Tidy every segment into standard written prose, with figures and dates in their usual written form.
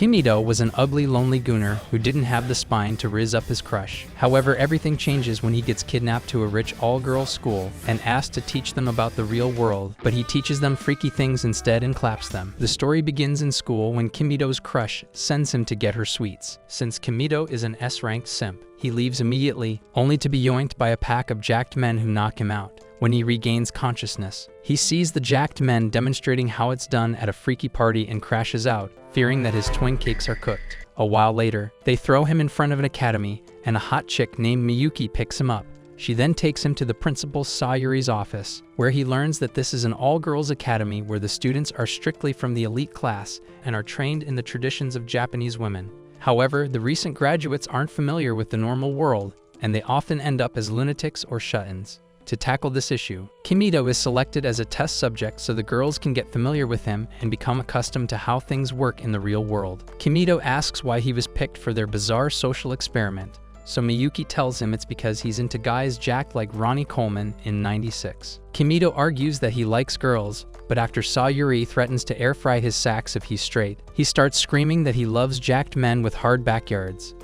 Kimito was an ugly, lonely gooner who didn't have the spine to rizz up his crush. However, everything changes when he gets kidnapped to a rich all-girls school and asked to teach them about the real world, but he teaches them freaky things instead and claps them. The story begins in school when Kimito's crush sends him to get her sweets. Since Kimito is an S-ranked simp, he leaves immediately, only to be yoinked by a pack of jacked men who knock him out. When he regains consciousness, he sees the jacked men demonstrating how it's done at a freaky party and crashes out, fearing that his twin cakes are cooked. A while later, they throw him in front of an academy, and a hot chick named Miyuki picks him up. She then takes him to the principal Sayuri's office, where he learns that this is an all-girls academy where the students are strictly from the elite class and are trained in the traditions of Japanese women. However, the recent graduates aren't familiar with the normal world, and they often end up as lunatics or shut-ins. To tackle this issue, Kimito is selected as a test subject so the girls can get familiar with him and become accustomed to how things work in the real world. Kimito asks why he was picked for their bizarre social experiment, so Miyuki tells him it's because he's into guys jacked like Ronnie Coleman in '96. Kimito argues that he likes girls, but after Sayuri threatens to air fry his sacks if he's straight, he starts screaming that he loves jacked men with hard backyards.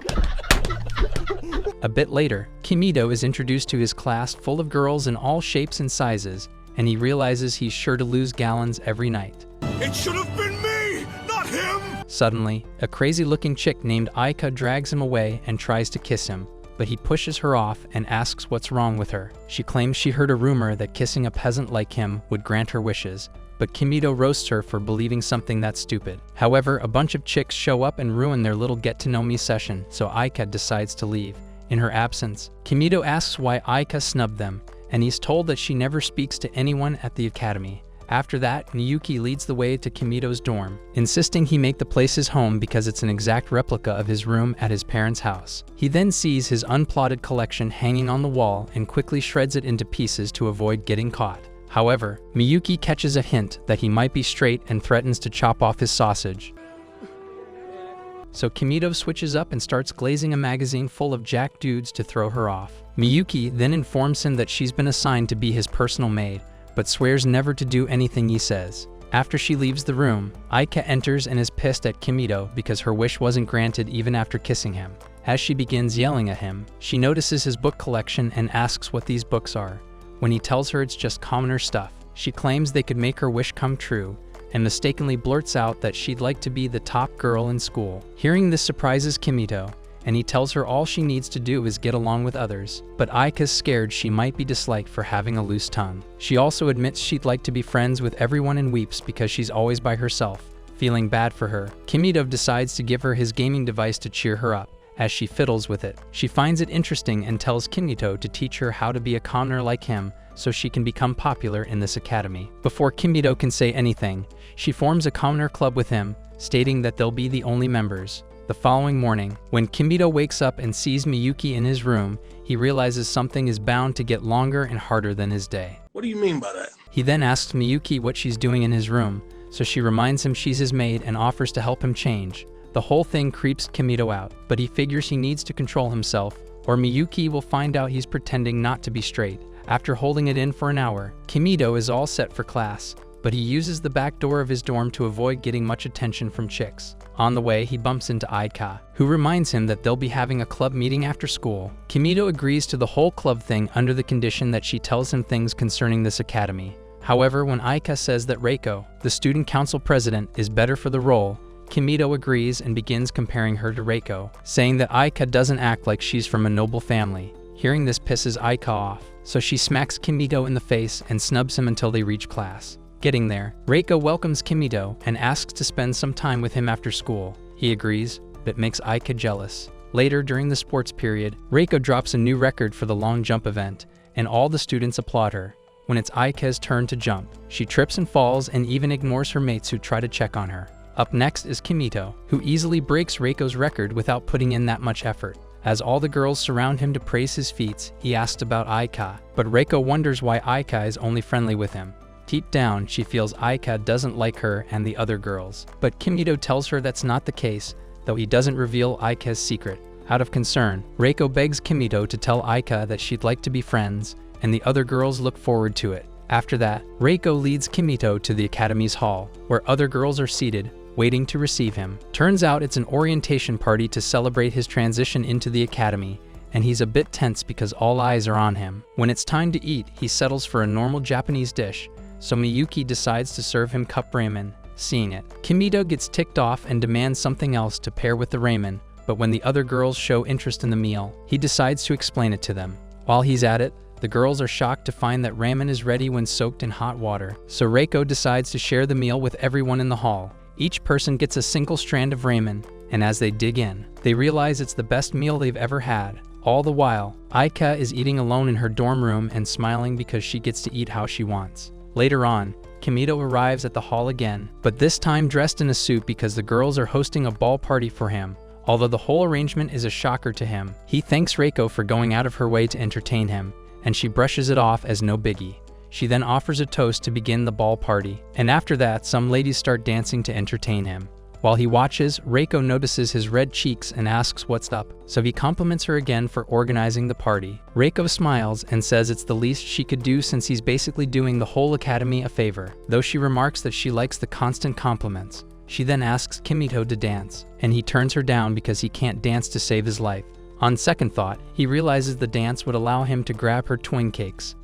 A bit later, Kimito is introduced to his class full of girls in all shapes and sizes, and he realizes he's sure to lose gallons every night. It should have been me, not him! Suddenly, a crazy-looking chick named Aika drags him away and tries to kiss him, but he pushes her off and asks what's wrong with her. She claims she heard a rumor that kissing a peasant like him would grant her wishes, but Kimito roasts her for believing something that stupid. However, a bunch of chicks show up and ruin their little get-to-know-me session, so Aika decides to leave. In her absence, Kimito asks why Aika snubbed them, and he's told that she never speaks to anyone at the academy. After that, Miyuki leads the way to Kimito's dorm, insisting he make the place his home because it's an exact replica of his room at his parents' house. He then sees his unplotted collection hanging on the wall and quickly shreds it into pieces to avoid getting caught. However, Miyuki catches a hint that he might be straight and threatens to chop off his sausage. So Kimito switches up and starts glazing a magazine full of jacked dudes to throw her off. Miyuki then informs him that she's been assigned to be his personal maid, but swears never to do anything he says. After she leaves the room, Aika enters and is pissed at Kimito because her wish wasn't granted even after kissing him. As she begins yelling at him, she notices his book collection and asks what these books are. When he tells her it's just commoner stuff, she claims they could make her wish come true, and mistakenly blurts out that she'd like to be the top girl in school. Hearing this surprises Kimito, and he tells her all she needs to do is get along with others, but Aika's scared she might be disliked for having a loose tongue. She also admits she'd like to be friends with everyone and weeps because she's always by herself. Feeling bad for her, Kimito decides to give her his gaming device to cheer her up. As she fiddles with it, she finds it interesting and tells Kimito to teach her how to be a commoner like him so she can become popular in this academy. Before Kimito can say anything, she forms a commoner club with him, stating that they'll be the only members. The following morning, when Kimito wakes up and sees Miyuki in his room, he realizes something is bound to get longer and harder than his day. What do you mean by that? He then asks Miyuki what she's doing in his room, so she reminds him she's his maid and offers to help him change. The whole thing creeps Kimito out, but he figures he needs to control himself, or Miyuki will find out he's pretending not to be straight. After holding it in for an hour, Kimito is all set for class, but he uses the back door of his dorm to avoid getting much attention from chicks. On the way, he bumps into Aika, who reminds him that they'll be having a club meeting after school. Kimito agrees to the whole club thing under the condition that she tells him things concerning this academy. However, when Aika says that Reiko, the student council president, is better for the role, Kimito agrees and begins comparing her to Reiko, saying that Aika doesn't act like she's from a noble family. Hearing this pisses Aika off, so she smacks Kimito in the face and snubs him until they reach class. Getting there, Reiko welcomes Kimito and asks to spend some time with him after school. He agrees, but makes Aika jealous. Later, during the sports period, Reiko drops a new record for the long jump event, and all the students applaud her. When it's Aika's turn to jump, she trips and falls and even ignores her mates who try to check on her. Up next is Kimito, who easily breaks Reiko's record without putting in that much effort. As all the girls surround him to praise his feats, he asks about Aika, but Reiko wonders why Aika is only friendly with him. Deep down, she feels Aika doesn't like her and the other girls, but Kimito tells her that's not the case, though he doesn't reveal Aika's secret. Out of concern, Reiko begs Kimito to tell Aika that she'd like to be friends, and the other girls look forward to it. After that, Reiko leads Kimito to the academy's hall, where other girls are seated, waiting to receive him. Turns out it's an orientation party to celebrate his transition into the academy, and he's a bit tense because all eyes are on him. When it's time to eat, he settles for a normal Japanese dish, so Miyuki decides to serve him cup ramen. Seeing it, Kimito gets ticked off and demands something else to pair with the ramen, but when the other girls show interest in the meal, he decides to explain it to them. While he's at it, the girls are shocked to find that ramen is ready when soaked in hot water, so Reiko decides to share the meal with everyone in the hall. Each person gets a single strand of ramen, and as they dig in, they realize it's the best meal they've ever had. All the while, Aika is eating alone in her dorm room and smiling because she gets to eat how she wants. Later on, Kimito arrives at the hall again, but this time dressed in a suit because the girls are hosting a ball party for him. Although the whole arrangement is a shocker to him, he thanks Reiko for going out of her way to entertain him, and she brushes it off as no biggie. She then offers a toast to begin the ball party, and after that, some ladies start dancing to entertain him. While he watches, Reiko notices his red cheeks and asks what's up, so he compliments her again for organizing the party. Reiko smiles and says it's the least she could do since he's basically doing the whole academy a favor, though she remarks that she likes the constant compliments. She then asks Kimito to dance, and he turns her down because he can't dance to save his life. On second thought, he realizes the dance would allow him to grab her twin cakes.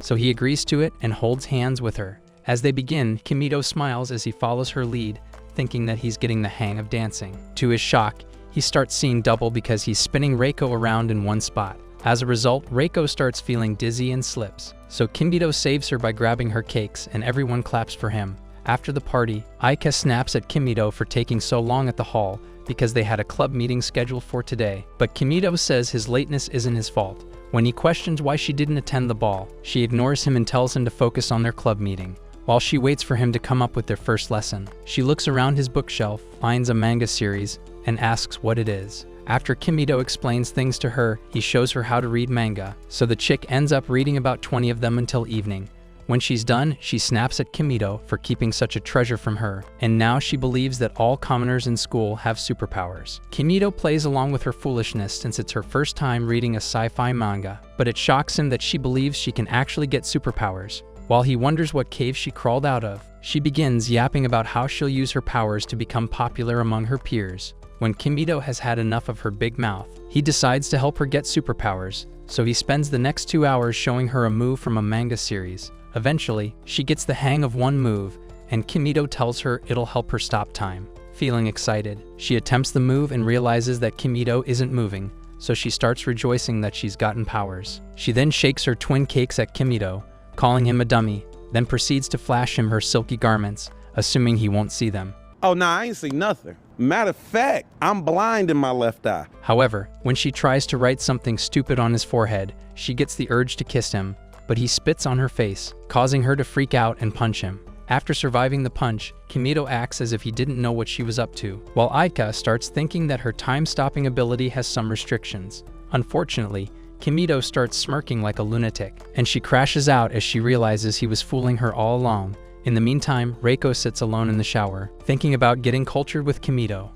So he agrees to it and holds hands with her. As they begin, Kimito smiles as he follows her lead, thinking that he's getting the hang of dancing. To his shock, he starts seeing double because he's spinning Reiko around in one spot. As a result, Reiko starts feeling dizzy and slips. So Kimito saves her by grabbing her cakes, and everyone claps for him. After the party, Aika snaps at Kimito for taking so long at the hall because they had a club meeting scheduled for today. But Kimito says his lateness isn't his fault. When he questions why she didn't attend the ball, she ignores him and tells him to focus on their club meeting. While she waits for him to come up with their first lesson, she looks around his bookshelf, finds a manga series, and asks what it is. After Kimito explains things to her, he shows her how to read manga, so the chick ends up reading about 20 of them until evening. When she's done, she snaps at Kimito for keeping such a treasure from her, and now she believes that all commoners in school have superpowers. Kimito plays along with her foolishness since it's her first time reading a sci-fi manga, but it shocks him that she believes she can actually get superpowers. While he wonders what cave she crawled out of, she begins yapping about how she'll use her powers to become popular among her peers. When Kimito has had enough of her big mouth, he decides to help her get superpowers, so he spends the next 2 hours showing her a move from a manga series. Eventually, she gets the hang of one move, and Kimito tells her it'll help her stop time. Feeling excited, she attempts the move and realizes that Kimito isn't moving, so she starts rejoicing that she's gotten powers. She then shakes her twin cakes at Kimito, calling him a dummy, then proceeds to flash him her silky garments, assuming he won't see them. Oh, nah, I ain't see nothing. Matter of fact, I'm blind in my left eye. However, when she tries to write something stupid on his forehead, she gets the urge to kiss him, but he spits on her face, causing her to freak out and punch him. After surviving the punch, Kimito acts as if he didn't know what she was up to, while Aika starts thinking that her time-stopping ability has some restrictions. Unfortunately, Kimito starts smirking like a lunatic, and she crashes out as she realizes he was fooling her all along. In the meantime, Reiko sits alone in the shower, thinking about getting cultured with Kimito.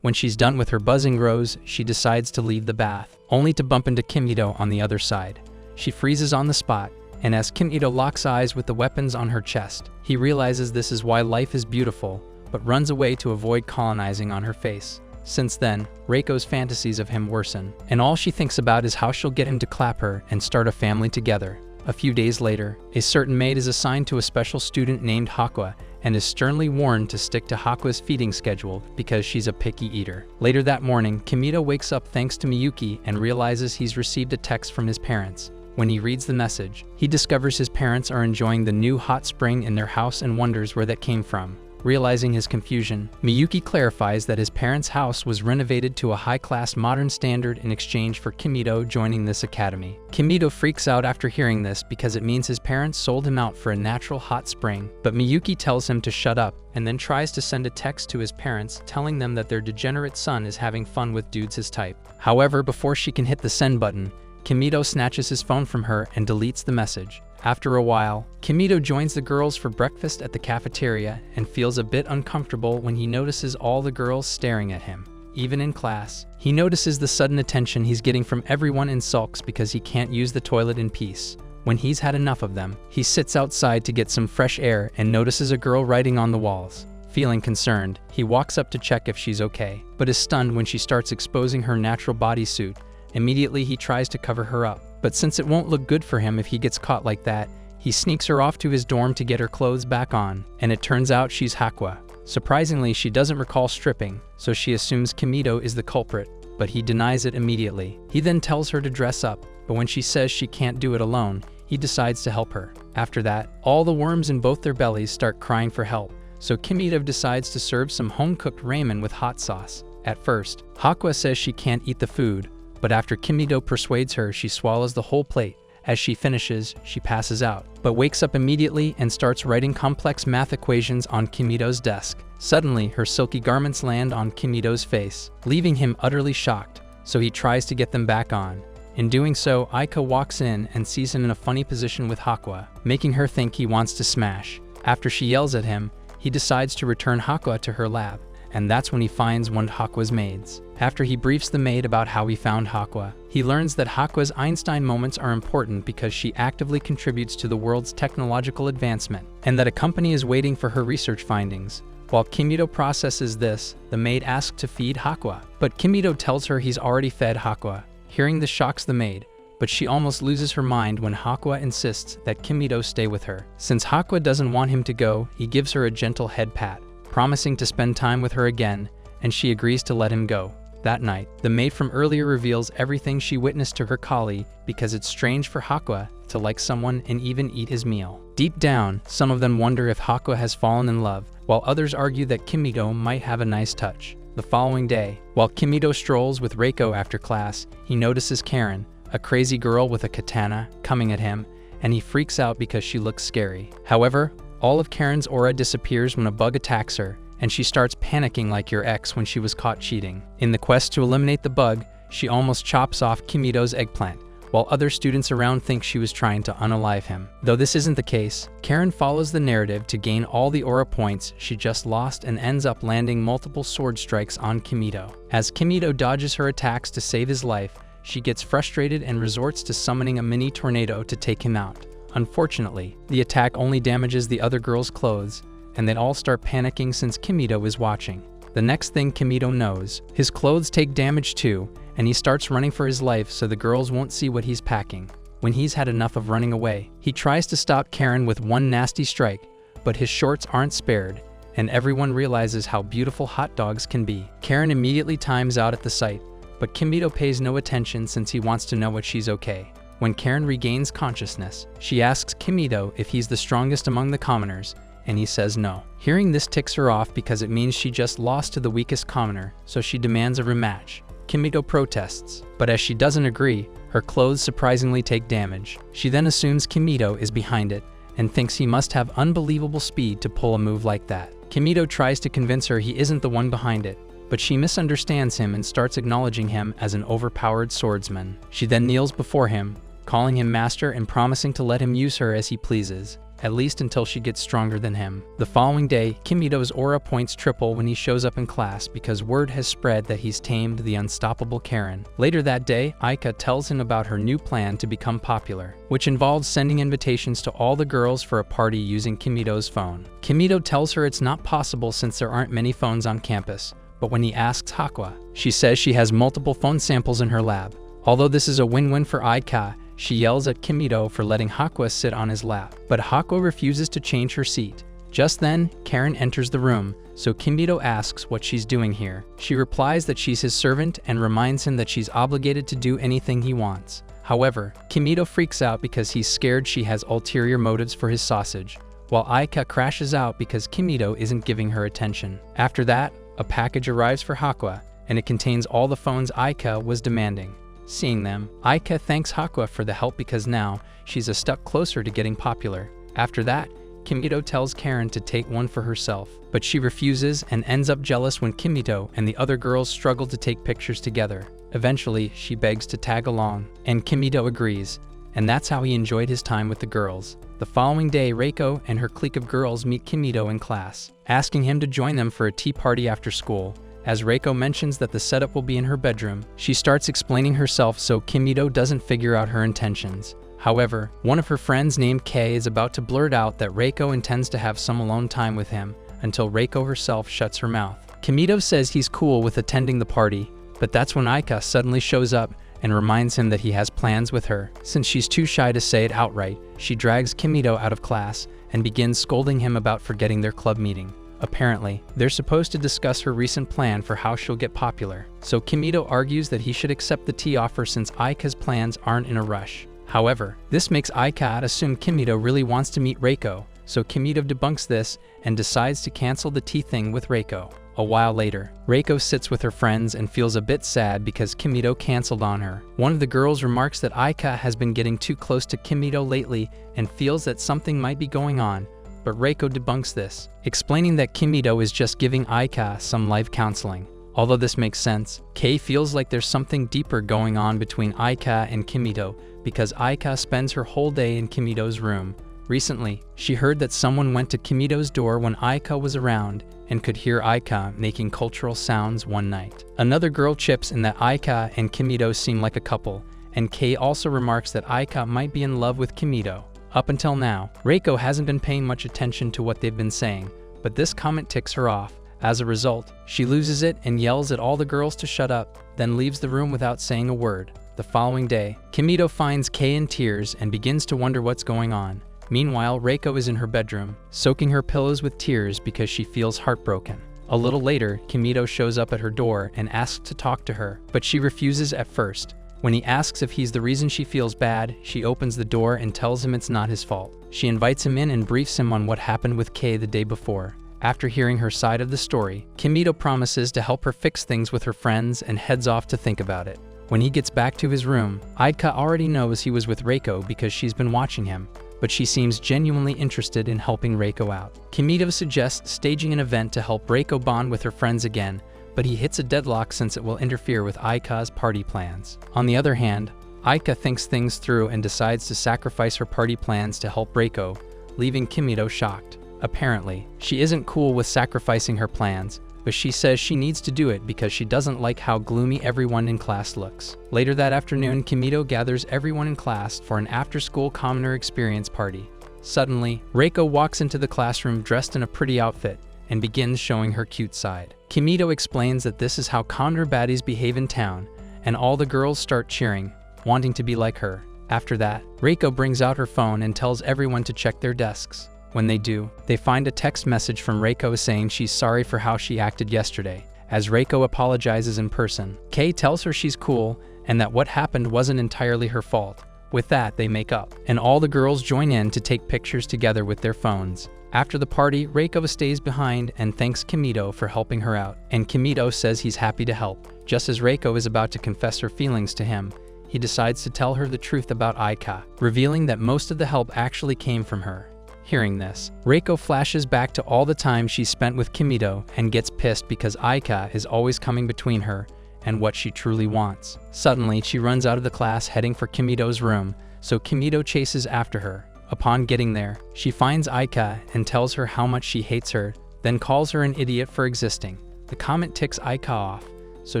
When she's done with her buzzing rose, she decides to leave the bath, only to bump into Kimito on the other side. She freezes on the spot, and as Kimito locks eyes with the weapons on her chest, he realizes this is why life is beautiful, but runs away to avoid colonizing on her face. Since then, Reiko's fantasies of him worsen, and all she thinks about is how she'll get him to clap her and start a family together. A few days later, a certain maid is assigned to a special student named Hakua and is sternly warned to stick to Hakua's feeding schedule because she's a picky eater. Later that morning, Kimito wakes up thanks to Miyuki and realizes he's received a text from his parents. When he reads the message, he discovers his parents are enjoying the new hot spring in their house and wonders where that came from. Realizing his confusion, Miyuki clarifies that his parents' house was renovated to a high-class modern standard in exchange for Kimito joining this academy. Kimito freaks out after hearing this because it means his parents sold him out for a natural hot spring, but Miyuki tells him to shut up and then tries to send a text to his parents telling them that their degenerate son is having fun with dudes his type. However, before she can hit the send button, Kimito snatches his phone from her and deletes the message. After a while, Kimito joins the girls for breakfast at the cafeteria and feels a bit uncomfortable when he notices all the girls staring at him. Even in class, he notices the sudden attention he's getting from everyone and sulks because he can't use the toilet in peace. When he's had enough of them, he sits outside to get some fresh air and notices a girl writing on the walls. Feeling concerned, he walks up to check if she's okay, but is stunned when she starts exposing her natural bodysuit. Immediately he tries to cover her up, but since it won't look good for him if he gets caught like that, he sneaks her off to his dorm to get her clothes back on, and it turns out she's Hakwa. Surprisingly, she doesn't recall stripping, so she assumes Kimido is the culprit, but he denies it immediately. He then tells her to dress up, but when she says she can't do it alone, he decides to help her. After that, all the worms in both their bellies start crying for help, so Kimido decides to serve some home-cooked ramen with hot sauce. At first, Hakwa says she can't eat the food, but after Kimido persuades her, she swallows the whole plate. As she finishes, she passes out, but wakes up immediately and starts writing complex math equations on Kimido's desk. Suddenly, her silky garments land on Kimido's face, leaving him utterly shocked, so he tries to get them back on. In doing so, Aika walks in and sees him in a funny position with Hakwa, making her think he wants to smash. After she yells at him, he decides to return Hakwa to her lab, and that's when he finds one of Hakwa's maids. After he briefs the maid about how he found Hakwa, he learns that Hakwa's Einstein moments are important because she actively contributes to the world's technological advancement, and that a company is waiting for her research findings. While Kimido processes this, the maid asks to feed Hakwa, but Kimido tells her he's already fed Hakwa. Hearing this shocks the maid, but she almost loses her mind when Hakwa insists that Kimido stay with her. Since Hakwa doesn't want him to go, he gives her a gentle head pat, promising to spend time with her again, and she agrees to let him go. That night, the maid from earlier reveals everything she witnessed to her colleague because it's strange for Hakwa to like someone and even eat his meal. Deep down, some of them wonder if Hakwa has fallen in love, while others argue that Kimido might have a nice touch. The following day, while Kimido strolls with Reiko after class, he notices Karen, a crazy girl with a katana, coming at him, and he freaks out because she looks scary. However, all of Karen's aura disappears when a bug attacks her, and she starts panicking like your ex when she was caught cheating. In the quest to eliminate the bug, she almost chops off Kimido's eggplant, while other students around think she was trying to unalive him. Though this isn't the case, Karen follows the narrative to gain all the aura points she just lost and ends up landing multiple sword strikes on Kimido. As Kimido dodges her attacks to save his life, she gets frustrated and resorts to summoning a mini tornado to take him out. Unfortunately, the attack only damages the other girls' clothes, and they all start panicking since Kimido is watching. The next thing Kimido knows, his clothes take damage too, and he starts running for his life so the girls won't see what he's packing. When he's had enough of running away, he tries to stop Karen with one nasty strike, but his shorts aren't spared, and everyone realizes how beautiful hot dogs can be. Karen immediately times out at the sight, but Kimido pays no attention since he wants to know if she's okay. When Karen regains consciousness, she asks Kimido if he's the strongest among the commoners, and he says no. Hearing this ticks her off because it means she just lost to the weakest commoner, so she demands a rematch. Kimido protests, but as she doesn't agree, her clothes surprisingly take damage. She then assumes Kimido is behind it and thinks he must have unbelievable speed to pull a move like that. Kimido tries to convince her he isn't the one behind it, but she misunderstands him and starts acknowledging him as an overpowered swordsman. She then kneels before him, calling him master and promising to let him use her as he pleases, at least until she gets stronger than him. The following day, Kimido's aura points triple when he shows up in class because word has spread that he's tamed the unstoppable Karen. Later that day, Aika tells him about her new plan to become popular, which involves sending invitations to all the girls for a party using Kimido's phone. Kimido tells her it's not possible since there aren't many phones on campus, but when he asks Hakwa, she says she has multiple phone samples in her lab. Although this is a win-win for Aika, she yells at Kimido for letting Hakwa sit on his lap, but Hakwa refuses to change her seat. Just then, Karen enters the room, so Kimido asks what she's doing here. She replies that she's his servant and reminds him that she's obligated to do anything he wants. However, Kimido freaks out because he's scared she has ulterior motives for his sausage, while Aika crashes out because Kimido isn't giving her attention. After that, a package arrives for Hakwa, and it contains all the phones Aika was demanding. Seeing them, Aika thanks Hakwa for the help because now she's a step closer to getting popular. After that, Kimido tells Karen to take one for herself, but she refuses and ends up jealous when Kimido and the other girls struggle to take pictures together. Eventually, she begs to tag along, and Kimido agrees, and that's how he enjoyed his time with the girls. The following day, Reiko and her clique of girls meet Kimido in class, asking him to join them for a tea party after school. As Reiko mentions that the setup will be in her bedroom, she starts explaining herself so Kimido doesn't figure out her intentions. However, one of her friends named Kei is about to blurt out that Reiko intends to have some alone time with him until Reiko herself shuts her mouth. Kimito says he's cool with attending the party, but that's when Aika suddenly shows up and reminds him that he has plans with her. Since she's too shy to say it outright, she drags Kimito out of class and begins scolding him about forgetting their club meeting. Apparently, they're supposed to discuss her recent plan for how she'll get popular, so Kimito argues that he should accept the tea offer since Aika's plans aren't in a rush. However, this makes Aika assume Kimito really wants to meet Reiko, so Kimito debunks this and decides to cancel the tea thing with Reiko. A while later, Reiko sits with her friends and feels a bit sad because Kimito canceled on her. One of the girls remarks that Aika has been getting too close to Kimito lately and feels that something might be going on, but Reiko debunks this, explaining that Kimito is just giving Aika some life counseling. Although this makes sense, Kei feels like there's something deeper going on between Aika and Kimito because Aika spends her whole day in Kimito's room. Recently, she heard that someone went to Kimito's door when Aika was around and could hear Aika making cultural sounds one night. Another girl chips in that Aika and Kimito seem like a couple, and Kei also remarks that Aika might be in love with Kimito. Up until now, Reiko hasn't been paying much attention to what they've been saying, but this comment ticks her off. As a result, she loses it and yells at all the girls to shut up, then leaves the room without saying a word. The following day, Kimito finds Kei in tears and begins to wonder what's going on. Meanwhile, Reiko is in her bedroom, soaking her pillows with tears because she feels heartbroken. A little later, Kimito shows up at her door and asks to talk to her, but she refuses at first. When he asks if he's the reason she feels bad, she opens the door and tells him it's not his fault. She invites him in and briefs him on what happened with Kei the day before. After hearing her side of the story, Kimito promises to help her fix things with her friends and heads off to think about it. When he gets back to his room, Aika already knows he was with Reiko because she's been watching him, but she seems genuinely interested in helping Reiko out. Kimito suggests staging an event to help Reiko bond with her friends again, but he hits a deadlock since it will interfere with Aika's party plans. On the other hand, Aika thinks things through and decides to sacrifice her party plans to help Reiko, leaving Kimito shocked. Apparently, she isn't cool with sacrificing her plans, but she says she needs to do it because she doesn't like how gloomy everyone in class looks. Later that afternoon, Kimito gathers everyone in class for an after-school commoner experience party. Suddenly, Reiko walks into the classroom dressed in a pretty outfit and begins showing her cute side. Kimito explains that this is how commoner baddies behave in town, and all the girls start cheering, wanting to be like her. After that, Reiko brings out her phone and tells everyone to check their desks. When they do, they find a text message from Reiko saying she's sorry for how she acted yesterday. As Reiko apologizes in person, Kei tells her she's cool and that what happened wasn't entirely her fault. With that, they make up, and all the girls join in to take pictures together with their phones. After the party, Reiko stays behind and thanks Kimito for helping her out, and Kimito says he's happy to help. Just as Reiko is about to confess her feelings to him, he decides to tell her the truth about Aika, revealing that most of the help actually came from her. Hearing this, Reiko flashes back to all the time she spent with Kimito and gets pissed because Aika is always coming between her and what she truly wants. Suddenly, she runs out of the class heading for Kimito's room, so Kimito chases after her. Upon getting there, she finds Aika and tells her how much she hates her, then calls her an idiot for existing. The comment ticks Aika off, so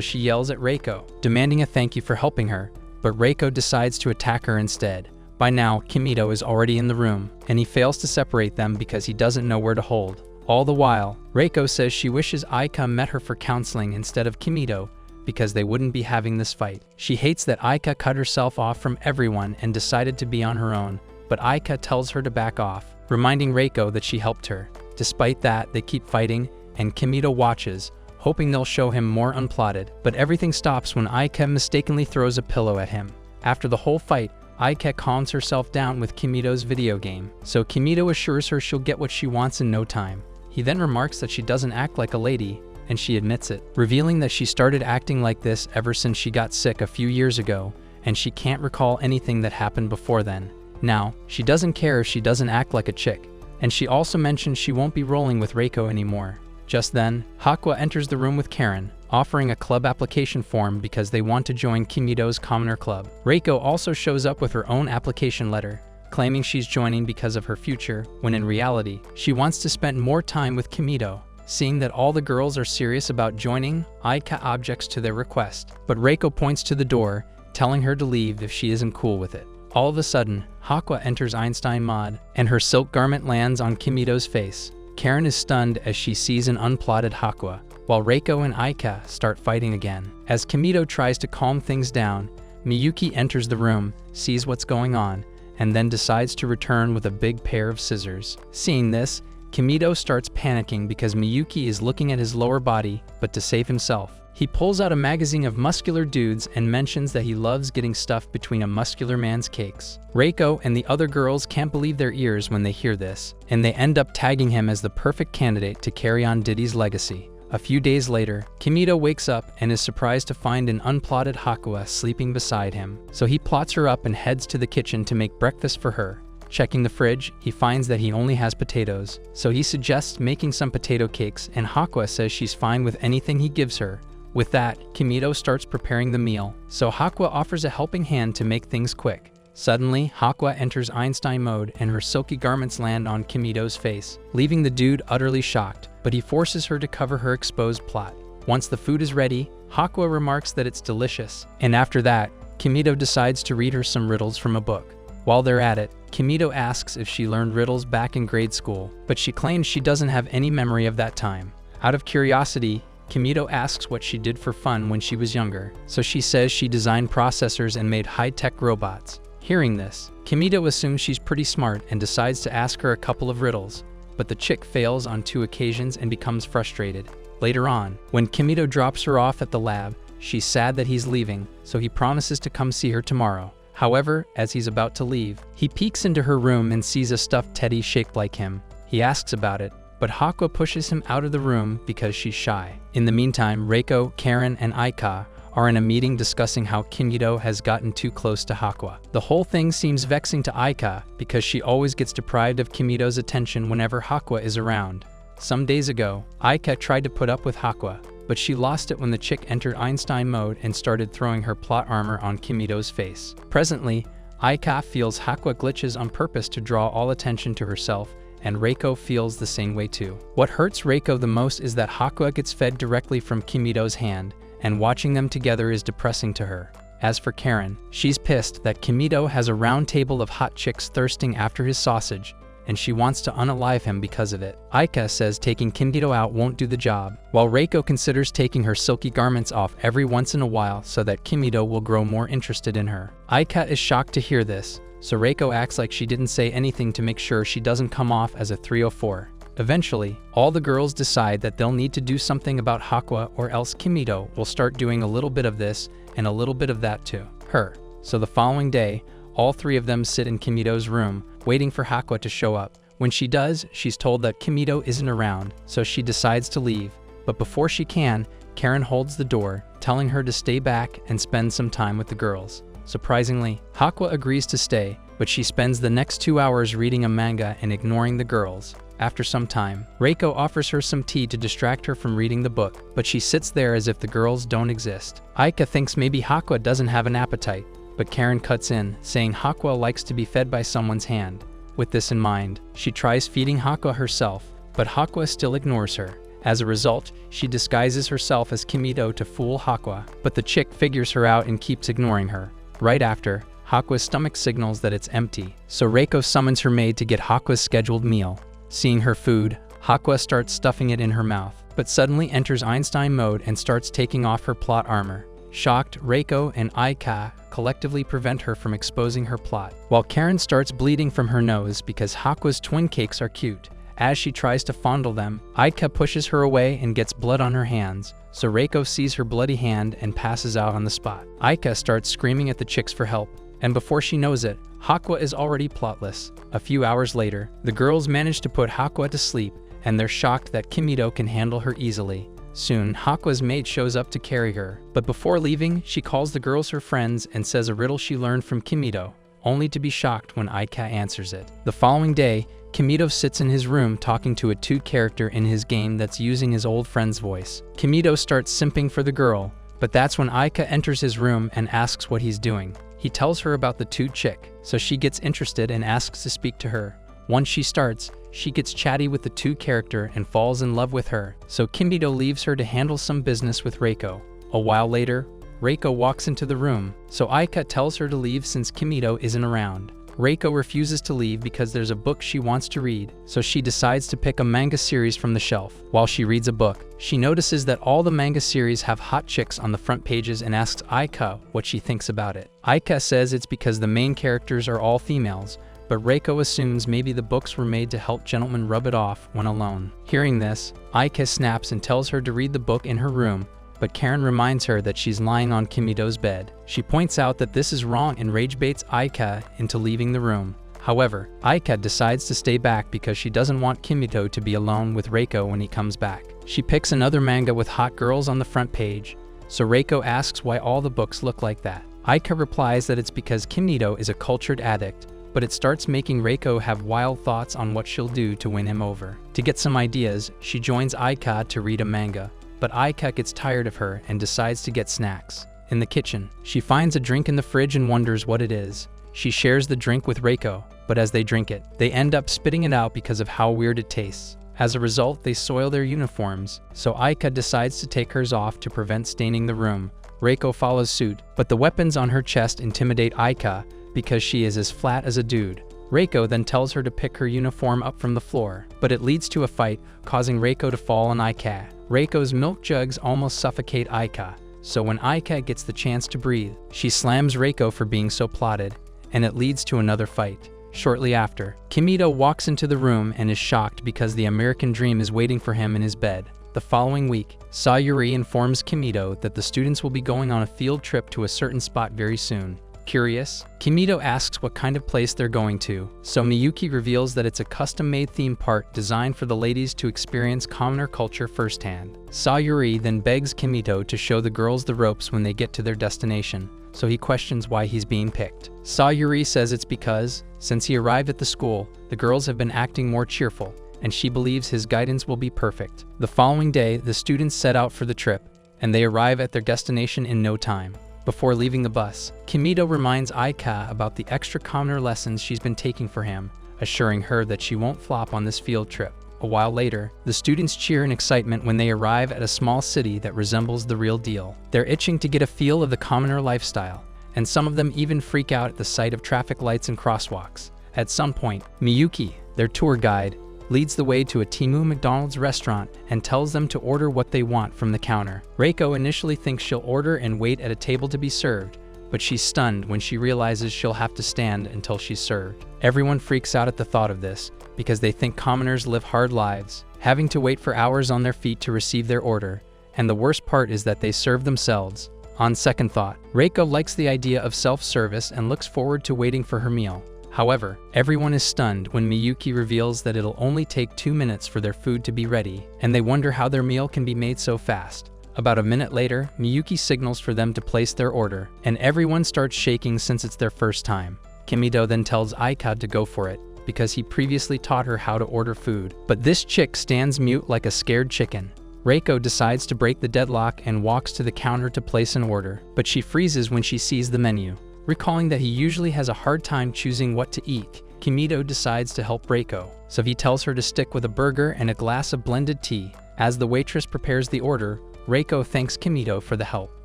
she yells at Reiko, demanding a thank you for helping her, but Reiko decides to attack her instead. By now, Kimito is already in the room, and he fails to separate them because he doesn't know where to hold. All the while, Reiko says she wishes Aika met her for counseling instead of Kimito because they wouldn't be having this fight. She hates that Aika cut herself off from everyone and decided to be on her own, but Aika tells her to back off, reminding Reiko that she helped her. Despite that, they keep fighting, and Kimito watches, hoping they'll show him more unplotted, but everything stops when Aika mistakenly throws a pillow at him. After the whole fight, Aika calms herself down with Kimito's video game, so Kimito assures her she'll get what she wants in no time. He then remarks that she doesn't act like a lady, and she admits it, revealing that she started acting like this ever since she got sick a few years ago, and she can't recall anything that happened before then. Now, she doesn't care if she doesn't act like a chick, and she also mentions she won't be rolling with Reiko anymore. Just then, Hakwa enters the room with Karen, offering a club application form because they want to join Kimito's commoner club. Reiko also shows up with her own application letter, claiming she's joining because of her future, when in reality, she wants to spend more time with Kimito. Seeing that all the girls are serious about joining, Aika objects to their request, but Reiko points to the door, telling her to leave if she isn't cool with it. All of a sudden, Hakwa enters Einstein Mod, and her silk garment lands on Kimito's face. Karen is stunned as she sees an unplotted Hakwa, while Reiko and Aika start fighting again. As Kimito tries to calm things down, Miyuki enters the room, sees what's going on, and then decides to return with a big pair of scissors. Seeing this, Kimito starts panicking because Miyuki is looking at his lower body, but to save himself, he pulls out a magazine of muscular dudes and mentions that he loves getting stuffed between a muscular man's cakes. Reiko and the other girls can't believe their ears when they hear this, and they end up tagging him as the perfect candidate to carry on Diddy's legacy. A few days later, Kimito wakes up and is surprised to find an unplotted Hakwa sleeping beside him, so he plots her up and heads to the kitchen to make breakfast for her. Checking the fridge, he finds that he only has potatoes, so he suggests making some potato cakes, and Hakwa says she's fine with anything he gives her. With that, Kimito starts preparing the meal, so Hakwa offers a helping hand to make things quick. Suddenly, Hakwa enters Einstein mode and her silky garments land on Kimito's face, leaving the dude utterly shocked, but he forces her to cover her exposed plot. Once the food is ready, Hakwa remarks that it's delicious, and after that, Kimito decides to read her some riddles from a book. While they're at it, Kimito asks if she learned riddles back in grade school, but she claims she doesn't have any memory of that time. Out of curiosity, Kimito asks what she did for fun when she was younger, so she says she designed processors and made high-tech robots. Hearing this, Kimito assumes she's pretty smart and decides to ask her a couple of riddles, but the chick fails on 2 occasions and becomes frustrated. Later on, when Kimito drops her off at the lab, she's sad that he's leaving, so he promises to come see her tomorrow. However, as he's about to leave, he peeks into her room and sees a stuffed teddy shaped like him. He asks about it, but Hakwa pushes him out of the room because she's shy. In the meantime, Reiko, Karen, and Aika are in a meeting discussing how Kimito has gotten too close to Hakwa. The whole thing seems vexing to Aika because she always gets deprived of Kimito's attention whenever Hakwa is around. Some days ago, Aika tried to put up with Hakwa, but she lost it when the chick entered Einstein mode and started throwing her plot armor on Kimito's face. Presently, Aika feels Hakwa glitches on purpose to draw all attention to herself, and Reiko feels the same way too. What hurts Reiko the most is that Hakwa gets fed directly from Kimito's hand, and watching them together is depressing to her. As for Karen, she's pissed that Kimito has a round table of hot chicks thirsting after his sausage, and she wants to unalive him because of it. Aika says taking Kimito out won't do the job, while Reiko considers taking her silky garments off every once in a while so that Kimito will grow more interested in her. Aika is shocked to hear this, so Reiko acts like she didn't say anything to make sure she doesn't come off as a 304. Eventually, all the girls decide that they'll need to do something about Hakwa or else Kimito will start doing a little bit of this and a little bit of that to her. So the following day, all 3 of them sit in Kimito's room, waiting for Hakwa to show up. When she does, she's told that Kimito isn't around, so she decides to leave. But before she can, Karen holds the door, telling her to stay back and spend some time with the girls. Surprisingly, Hakwa agrees to stay, but she spends the next 2 hours reading a manga and ignoring the girls. After some time, Reiko offers her some tea to distract her from reading the book, but she sits there as if the girls don't exist. Aika thinks maybe Hakwa doesn't have an appetite, but Karen cuts in, saying Hakwa likes to be fed by someone's hand. With this in mind, she tries feeding Hakwa herself, but Hakwa still ignores her. As a result, she disguises herself as Kimito to fool Hakwa, but the chick figures her out and keeps ignoring her. Right after, Hakwa's stomach signals that it's empty, so Reiko summons her maid to get Hakwa's scheduled meal. Seeing her food, Hakwa starts stuffing it in her mouth, but suddenly enters Einstein mode and starts taking off her plot armor. Shocked, Reiko and Aika collectively prevent her from exposing her plot, while Karen starts bleeding from her nose because Hakwa's twin cakes are cute. As she tries to fondle them, Aika pushes her away and gets blood on her hands, so Reiko sees her bloody hand and passes out on the spot. Aika starts screaming at the chicks for help, and before she knows it, Hakwa is already plotless. A few hours later, the girls manage to put Hakwa to sleep, and they're shocked that Kimito can handle her easily. Soon, Hakwa's maid shows up to carry her, but before leaving, she calls the girls her friends and says a riddle she learned from Kimito, only to be shocked when Aika answers it. The following day, Kimito sits in his room talking to a 2 character in his game that's using his old friend's voice. Kimito starts simping for the girl, but that's when Aika enters his room and asks what he's doing. He tells her about the 2 chick, so she gets interested and asks to speak to her. Once she starts, she gets chatty with the 2 character and falls in love with her, so Kimito leaves her to handle some business with Reiko. A while later, Reiko walks into the room, so Aika tells her to leave since Kimito isn't around. Reiko refuses to leave because there's a book she wants to read, so she decides to pick a manga series from the shelf. While she reads a book, she notices that all the manga series have hot chicks on the front pages and asks Aika what she thinks about it. Aika says it's because the main characters are all females, but Reiko assumes maybe the books were made to help gentlemen rub it off when alone. Hearing this, Aika snaps and tells her to read the book in her room, but Karen reminds her that she's lying on Kimito's bed. She points out that this is wrong and rage baits Aika into leaving the room. However, Aika decides to stay back because she doesn't want Kimito to be alone with Reiko when he comes back. She picks another manga with hot girls on the front page, so Reiko asks why all the books look like that. Aika replies that it's because Kimito is a cultured addict, but it starts making Reiko have wild thoughts on what she'll do to win him over. To get some ideas, she joins Aika to read a manga, but Aika gets tired of her and decides to get snacks. In the kitchen, she finds a drink in the fridge and wonders what it is. She shares the drink with Reiko, but as they drink it, they end up spitting it out because of how weird it tastes. As a result, they soil their uniforms, so Aika decides to take hers off to prevent staining the room. Reiko follows suit, but the weapons on her chest intimidate Aika because she is as flat as a dude. Reiko then tells her to pick her uniform up from the floor, but it leads to a fight, causing Reiko to fall on Aika. Reiko's milk jugs almost suffocate Aika, so when Aika gets the chance to breathe, she slams Reiko for being so plotted, and it leads to another fight. Shortly after, Kimito walks into the room and is shocked because the American dream is waiting for him in his bed. The following week, Sayuri informs Kimito that the students will be going on a field trip to a certain spot very soon. Curious, Kimito asks what kind of place they're going to, so Miyuki reveals that it's a custom-made theme park designed for the ladies to experience commoner culture firsthand. Sayuri then begs Kimito to show the girls the ropes when they get to their destination, so he questions why he's being picked. Sayuri says it's because, since he arrived at the school, the girls have been acting more cheerful, and she believes his guidance will be perfect. The following day, the students set out for the trip, and they arrive at their destination in no time. Before leaving the bus, Kimito reminds Aika about the extra commoner lessons she's been taking for him, assuring her that she won't flop on this field trip. A while later, the students cheer in excitement when they arrive at a small city that resembles the real deal. They're itching to get a feel of the commoner lifestyle, and some of them even freak out at the sight of traffic lights and crosswalks. At some point, Miyuki, their tour guide, leads the way to a Timu McDonald's restaurant and tells them to order what they want from the counter. Reiko initially thinks she'll order and wait at a table to be served, but she's stunned when she realizes she'll have to stand until she's served. Everyone freaks out at the thought of this because they think commoners live hard lives, having to wait for hours on their feet to receive their order, and the worst part is that they serve themselves. On second thought, Reiko likes the idea of self-service and looks forward to waiting for her meal. However, everyone is stunned when Miyuki reveals that it'll only take 2 minutes for their food to be ready, and they wonder how their meal can be made so fast. About a minute later, Miyuki signals for them to place their order, and everyone starts shaking since it's their first time. Kimito then tells Aika to go for it, because he previously taught her how to order food. But this chick stands mute like a scared chicken. Reiko decides to break the deadlock and walks to the counter to place an order, but she freezes when she sees the menu. Recalling that he usually has a hard time choosing what to eat, Kimito decides to help Reiko, so he tells her to stick with a burger and a glass of blended tea. As the waitress prepares the order, Reiko thanks Kimito for the help,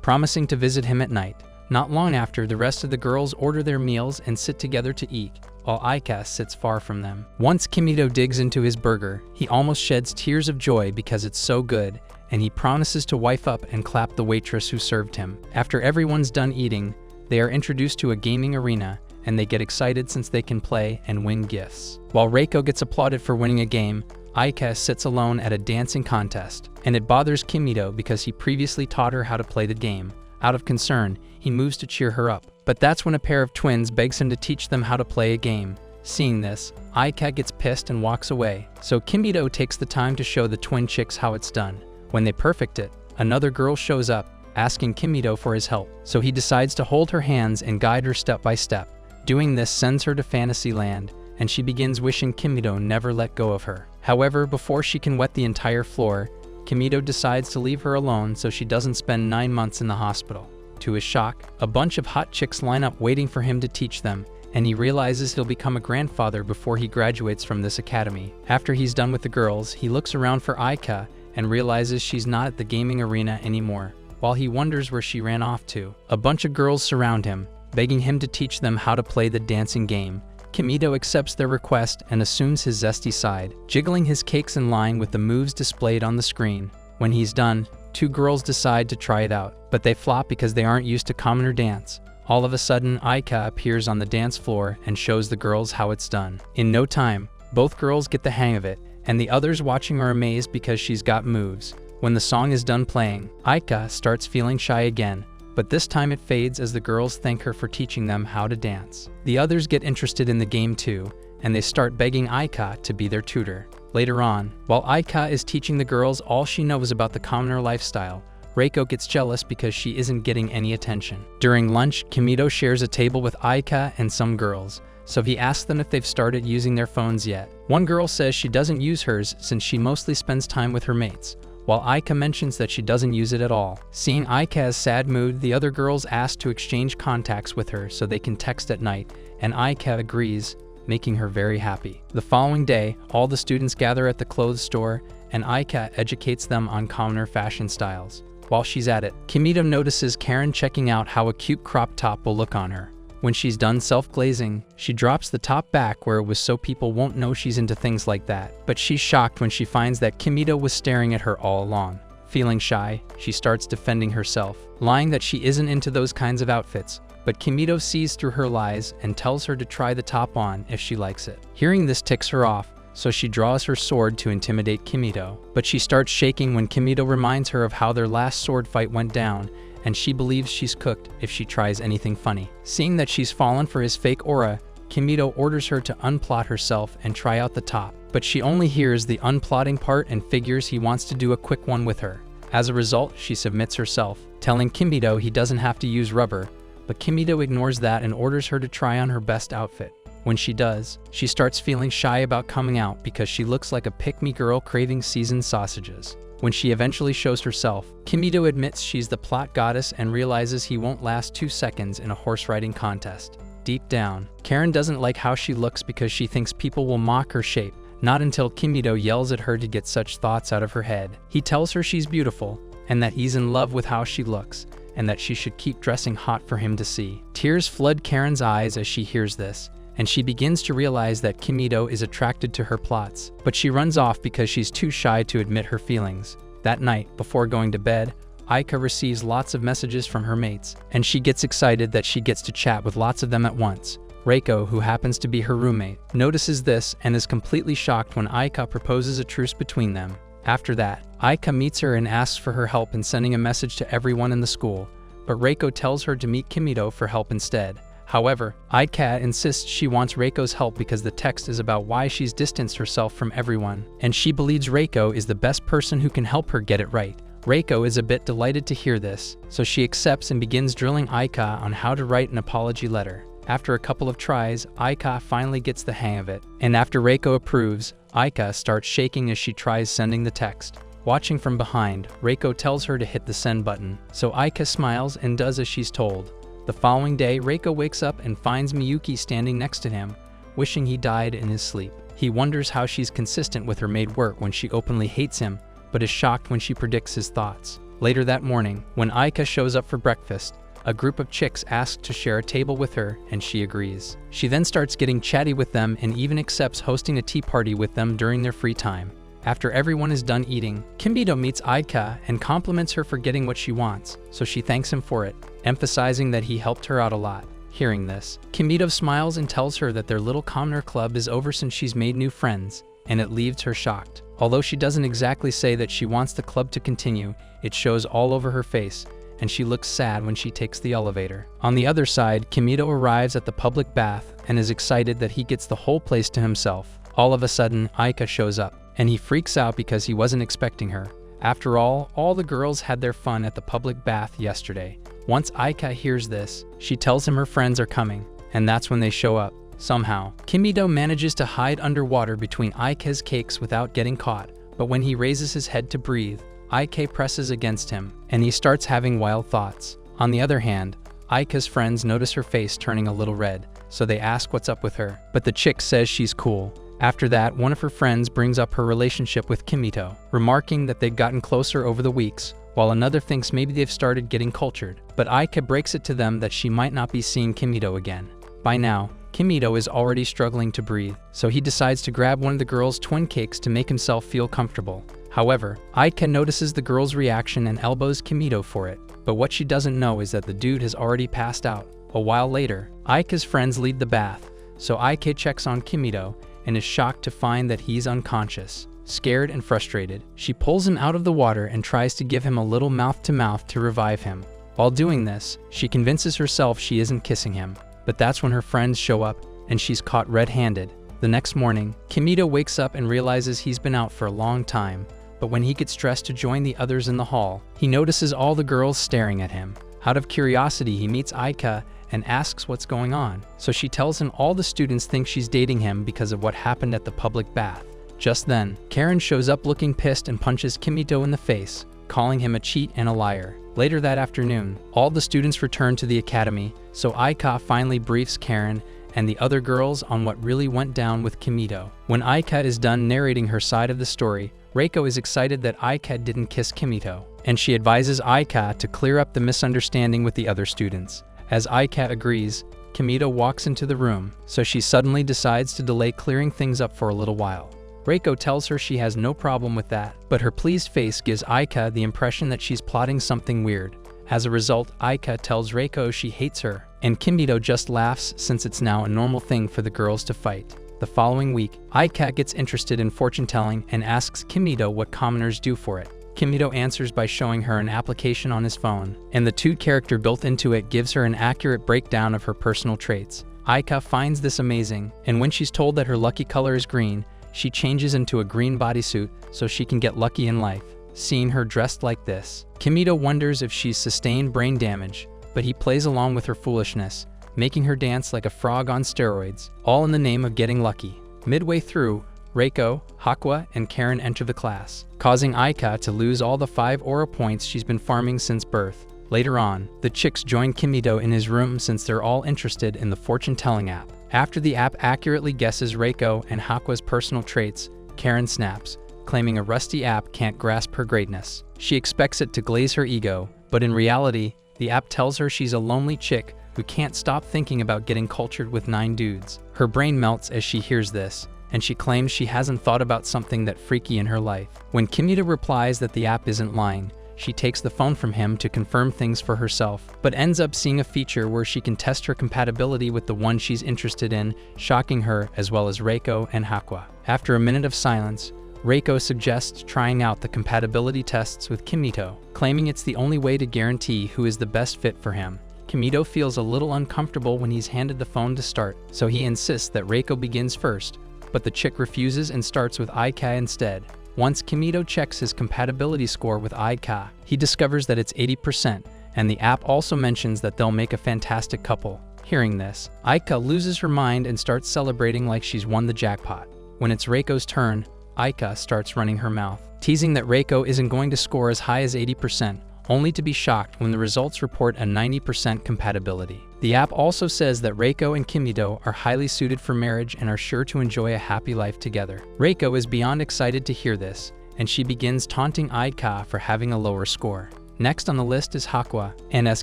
promising to visit him at night. Not long after, the rest of the girls order their meals and sit together to eat, while Aika sits far from them. Once Kimito digs into his burger, he almost sheds tears of joy because it's so good, and he promises to wife up and clap the waitress who served him. After everyone's done eating, they are introduced to a gaming arena, and they get excited since they can play and win gifts. While Reiko gets applauded for winning a game, Aika sits alone at a dancing contest, and it bothers Kimito because he previously taught her how to play the game. Out of concern, he moves to cheer her up, but that's when a pair of twins begs him to teach them how to play a game. Seeing this, Aika gets pissed and walks away, so Kimito takes the time to show the twin chicks how it's done. When they perfect it, another girl shows up, asking Kimito for his help, so he decides to hold her hands and guide her step by step. Doing this sends her to Fantasyland, and she begins wishing Kimito never let go of her. However, before she can wet the entire floor, Kimito decides to leave her alone so she doesn't spend 9 months in the hospital. To his shock, a bunch of hot chicks line up waiting for him to teach them, and he realizes he'll become a grandfather before he graduates from this academy. After he's done with the girls, he looks around for Aika and realizes she's not at the gaming arena anymore. while he wonders where she ran off to. A bunch of girls surround him, begging him to teach them how to play the dancing game. Kimito accepts their request and assumes his zesty side, jiggling his cakes in line with the moves displayed on the screen. When he's done, 2 girls decide to try it out, but they flop because they aren't used to commoner dance. All of a sudden, Aika appears on the dance floor and shows the girls how it's done. In no time, both girls get the hang of it, and the others watching are amazed because she's got moves. When the song is done playing, Aika starts feeling shy again, but this time it fades as the girls thank her for teaching them how to dance. The others get interested in the game too, and they start begging Aika to be their tutor. Later on, while Aika is teaching the girls all she knows about the commoner lifestyle, Reiko gets jealous because she isn't getting any attention. During lunch, Kimito shares a table with Aika and some girls, so he asks them if they've started using their phones yet. One girl says she doesn't use hers since she mostly spends time with her mates, while Aika mentions that she doesn't use it at all. Seeing Aika's sad mood, the other girls ask to exchange contacts with her so they can text at night, and Aika agrees, making her very happy. The following day, all the students gather at the clothes store, and Aika educates them on commoner fashion styles. While she's at it, Kimito notices Karen checking out how a cute crop top will look on her. When she's done self-glazing, she drops the top back where it was so people won't know she's into things like that. But she's shocked when she finds that Kimito was staring at her all along. Feeling shy, she starts defending herself, lying that she isn't into those kinds of outfits. But Kimito sees through her lies and tells her to try the top on if she likes it. Hearing this ticks her off, so she draws her sword to intimidate Kimito. But she starts shaking when Kimito reminds her of how their last sword fight went down, and she believes she's cooked if she tries anything funny. Seeing that she's fallen for his fake aura, Kimito orders her to unplot herself and try out the top. But she only hears the unplotting part and figures he wants to do a quick one with her. As a result, she submits herself, telling Kimito he doesn't have to use rubber, but Kimito ignores that and orders her to try on her best outfit. When she does, she starts feeling shy about coming out because she looks like a pick-me girl craving seasoned sausages. When she eventually shows herself, Kimito admits she's the plot goddess and realizes he won't last 2 seconds in a horse riding contest. Deep down, Karen doesn't like how she looks because she thinks people will mock her shape, not until Kimito yells at her to get such thoughts out of her head. He tells her she's beautiful, and that he's in love with how she looks, and that she should keep dressing hot for him to see. Tears flood Karen's eyes as she hears this, and she begins to realize that Kimito is attracted to her plots, but she runs off because she's too shy to admit her feelings. That night, before going to bed, Aika receives lots of messages from her mates, and she gets excited that she gets to chat with lots of them at once. Reiko, who happens to be her roommate, notices this and is completely shocked when Aika proposes a truce between them. After that, Aika meets her and asks for her help in sending a message to everyone in the school, but Reiko tells her to meet Kimito for help instead. However, Aika insists she wants Reiko's help because the text is about why she's distanced herself from everyone, and she believes Reiko is the best person who can help her get it right. Reiko is a bit delighted to hear this, so she accepts and begins drilling Aika on how to write an apology letter. After a couple of tries, Aika finally gets the hang of it, and after Reiko approves, Aika starts shaking as she tries sending the text. Watching from behind, Reiko tells her to hit the send button, so Aika smiles and does as she's told. The following day, Reiko wakes up and finds Miyuki standing next to him, wishing he died in his sleep. He wonders how she's consistent with her maid work when she openly hates him, but is shocked when she predicts his thoughts. Later that morning, when Aika shows up for breakfast, a group of chicks ask to share a table with her, and she agrees. She then starts getting chatty with them and even accepts hosting a tea party with them during their free time. After everyone is done eating, Kimito meets Aika and compliments her for getting what she wants, so she thanks him for it, emphasizing that he helped her out a lot. Hearing this, Kimito smiles and tells her that their little commoner club is over since she's made new friends, and it leaves her shocked. Although she doesn't exactly say that she wants the club to continue, it shows all over her face, and she looks sad when she takes the elevator. On the other side, Kimito arrives at the public bath and is excited that he gets the whole place to himself. All of a sudden, Aika shows up, and he freaks out because he wasn't expecting her. After all the girls had their fun at the public bath yesterday. Once Aika hears this, she tells him her friends are coming, and that's when they show up. Somehow, Kimito manages to hide underwater between Aika's cakes without getting caught, but when he raises his head to breathe, Aika presses against him, and he starts having wild thoughts. On the other hand, Aika's friends notice her face turning a little red, so they ask what's up with her, but the chick says she's cool. After that, one of her friends brings up her relationship with Kimito, remarking that they'd gotten closer over the weeks, while another thinks maybe they've started getting cultured. But Aika breaks it to them that she might not be seeing Kimito again. By now, Kimito is already struggling to breathe, so he decides to grab one of the girl's twin cakes to make himself feel comfortable. However, Aika notices the girl's reaction and elbows Kimito for it, but what she doesn't know is that the dude has already passed out. A while later, Aika's friends leave the bath, so Aika checks on Kimito and is shocked to find that he's unconscious. Scared and frustrated, she pulls him out of the water and tries to give him a little mouth-to-mouth to revive him. While doing this, she convinces herself she isn't kissing him, but that's when her friends show up and she's caught red-handed. The next morning, Kimito wakes up and realizes he's been out for a long time, but when he gets dressed to join the others in the hall, he notices all the girls staring at him. Out of curiosity, he meets Aika and asks what's going on, so she tells him all the students think she's dating him because of what happened at the public bath. Just then, Karen shows up looking pissed and punches Kimito in the face, calling him a cheat and a liar. Later that afternoon, all the students return to the academy, so Aika finally briefs Karen and the other girls on what really went down with Kimito. When Aika is done narrating her side of the story, Reiko is excited that Aika didn't kiss Kimito, and she advises Aika to clear up the misunderstanding with the other students. As Aika agrees, Kimito walks into the room, so she suddenly decides to delay clearing things up for a little while. Reiko tells her she has no problem with that, but her pleased face gives Aika the impression that she's plotting something weird. As a result, Aika tells Reiko she hates her, and Kimito just laughs since it's now a normal thing for the girls to fight. The following week, Aika gets interested in fortune-telling and asks Kimito what commoners do for it. Kimito answers by showing her an application on his phone, and the Toot character built into it gives her an accurate breakdown of her personal traits. Aika finds this amazing, and when she's told that her lucky color is green, she changes into a green bodysuit so she can get lucky in life. Seeing her dressed like this, Kimito wonders if she's sustained brain damage, but he plays along with her foolishness, making her dance like a frog on steroids, all in the name of getting lucky. Midway through, Reiko, Hakwa, and Karen enter the class, causing Aika to lose all the 5 aura points she's been farming since birth. Later on, the chicks join Kimito in his room since they're all interested in the fortune-telling app. After the app accurately guesses Reiko and Hakwa's personal traits, Karen snaps, claiming a rusty app can't grasp her greatness. She expects it to glaze her ego, but in reality, the app tells her she's a lonely chick who can't stop thinking about getting cultured with 9 dudes. Her brain melts as she hears this, and she claims she hasn't thought about something that freaky in her life. When Kimito replies that the app isn't lying, she takes the phone from him to confirm things for herself, but ends up seeing a feature where she can test her compatibility with the one she's interested in, shocking her as well as Reiko and Hakwa. After a minute of silence, Reiko suggests trying out the compatibility tests with Kimito, claiming it's the only way to guarantee who is the best fit for him. Kimito feels a little uncomfortable when he's handed the phone to start, so he insists that Reiko begins first, but the chick refuses and starts with Aika instead. Once Kimito checks his compatibility score with Aika, he discovers that it's 80%, and the app also mentions that they'll make a fantastic couple. Hearing this, Aika loses her mind and starts celebrating like she's won the jackpot. When it's Reiko's turn, Aika starts running her mouth, teasing that Reiko isn't going to score as high as 80%, only to be shocked when the results report a 90% compatibility. The app also says that Reiko and Kimito are highly suited for marriage and are sure to enjoy a happy life together. Reiko is beyond excited to hear this, and she begins taunting Aika for having a lower score. Next on the list is Hakwa, and as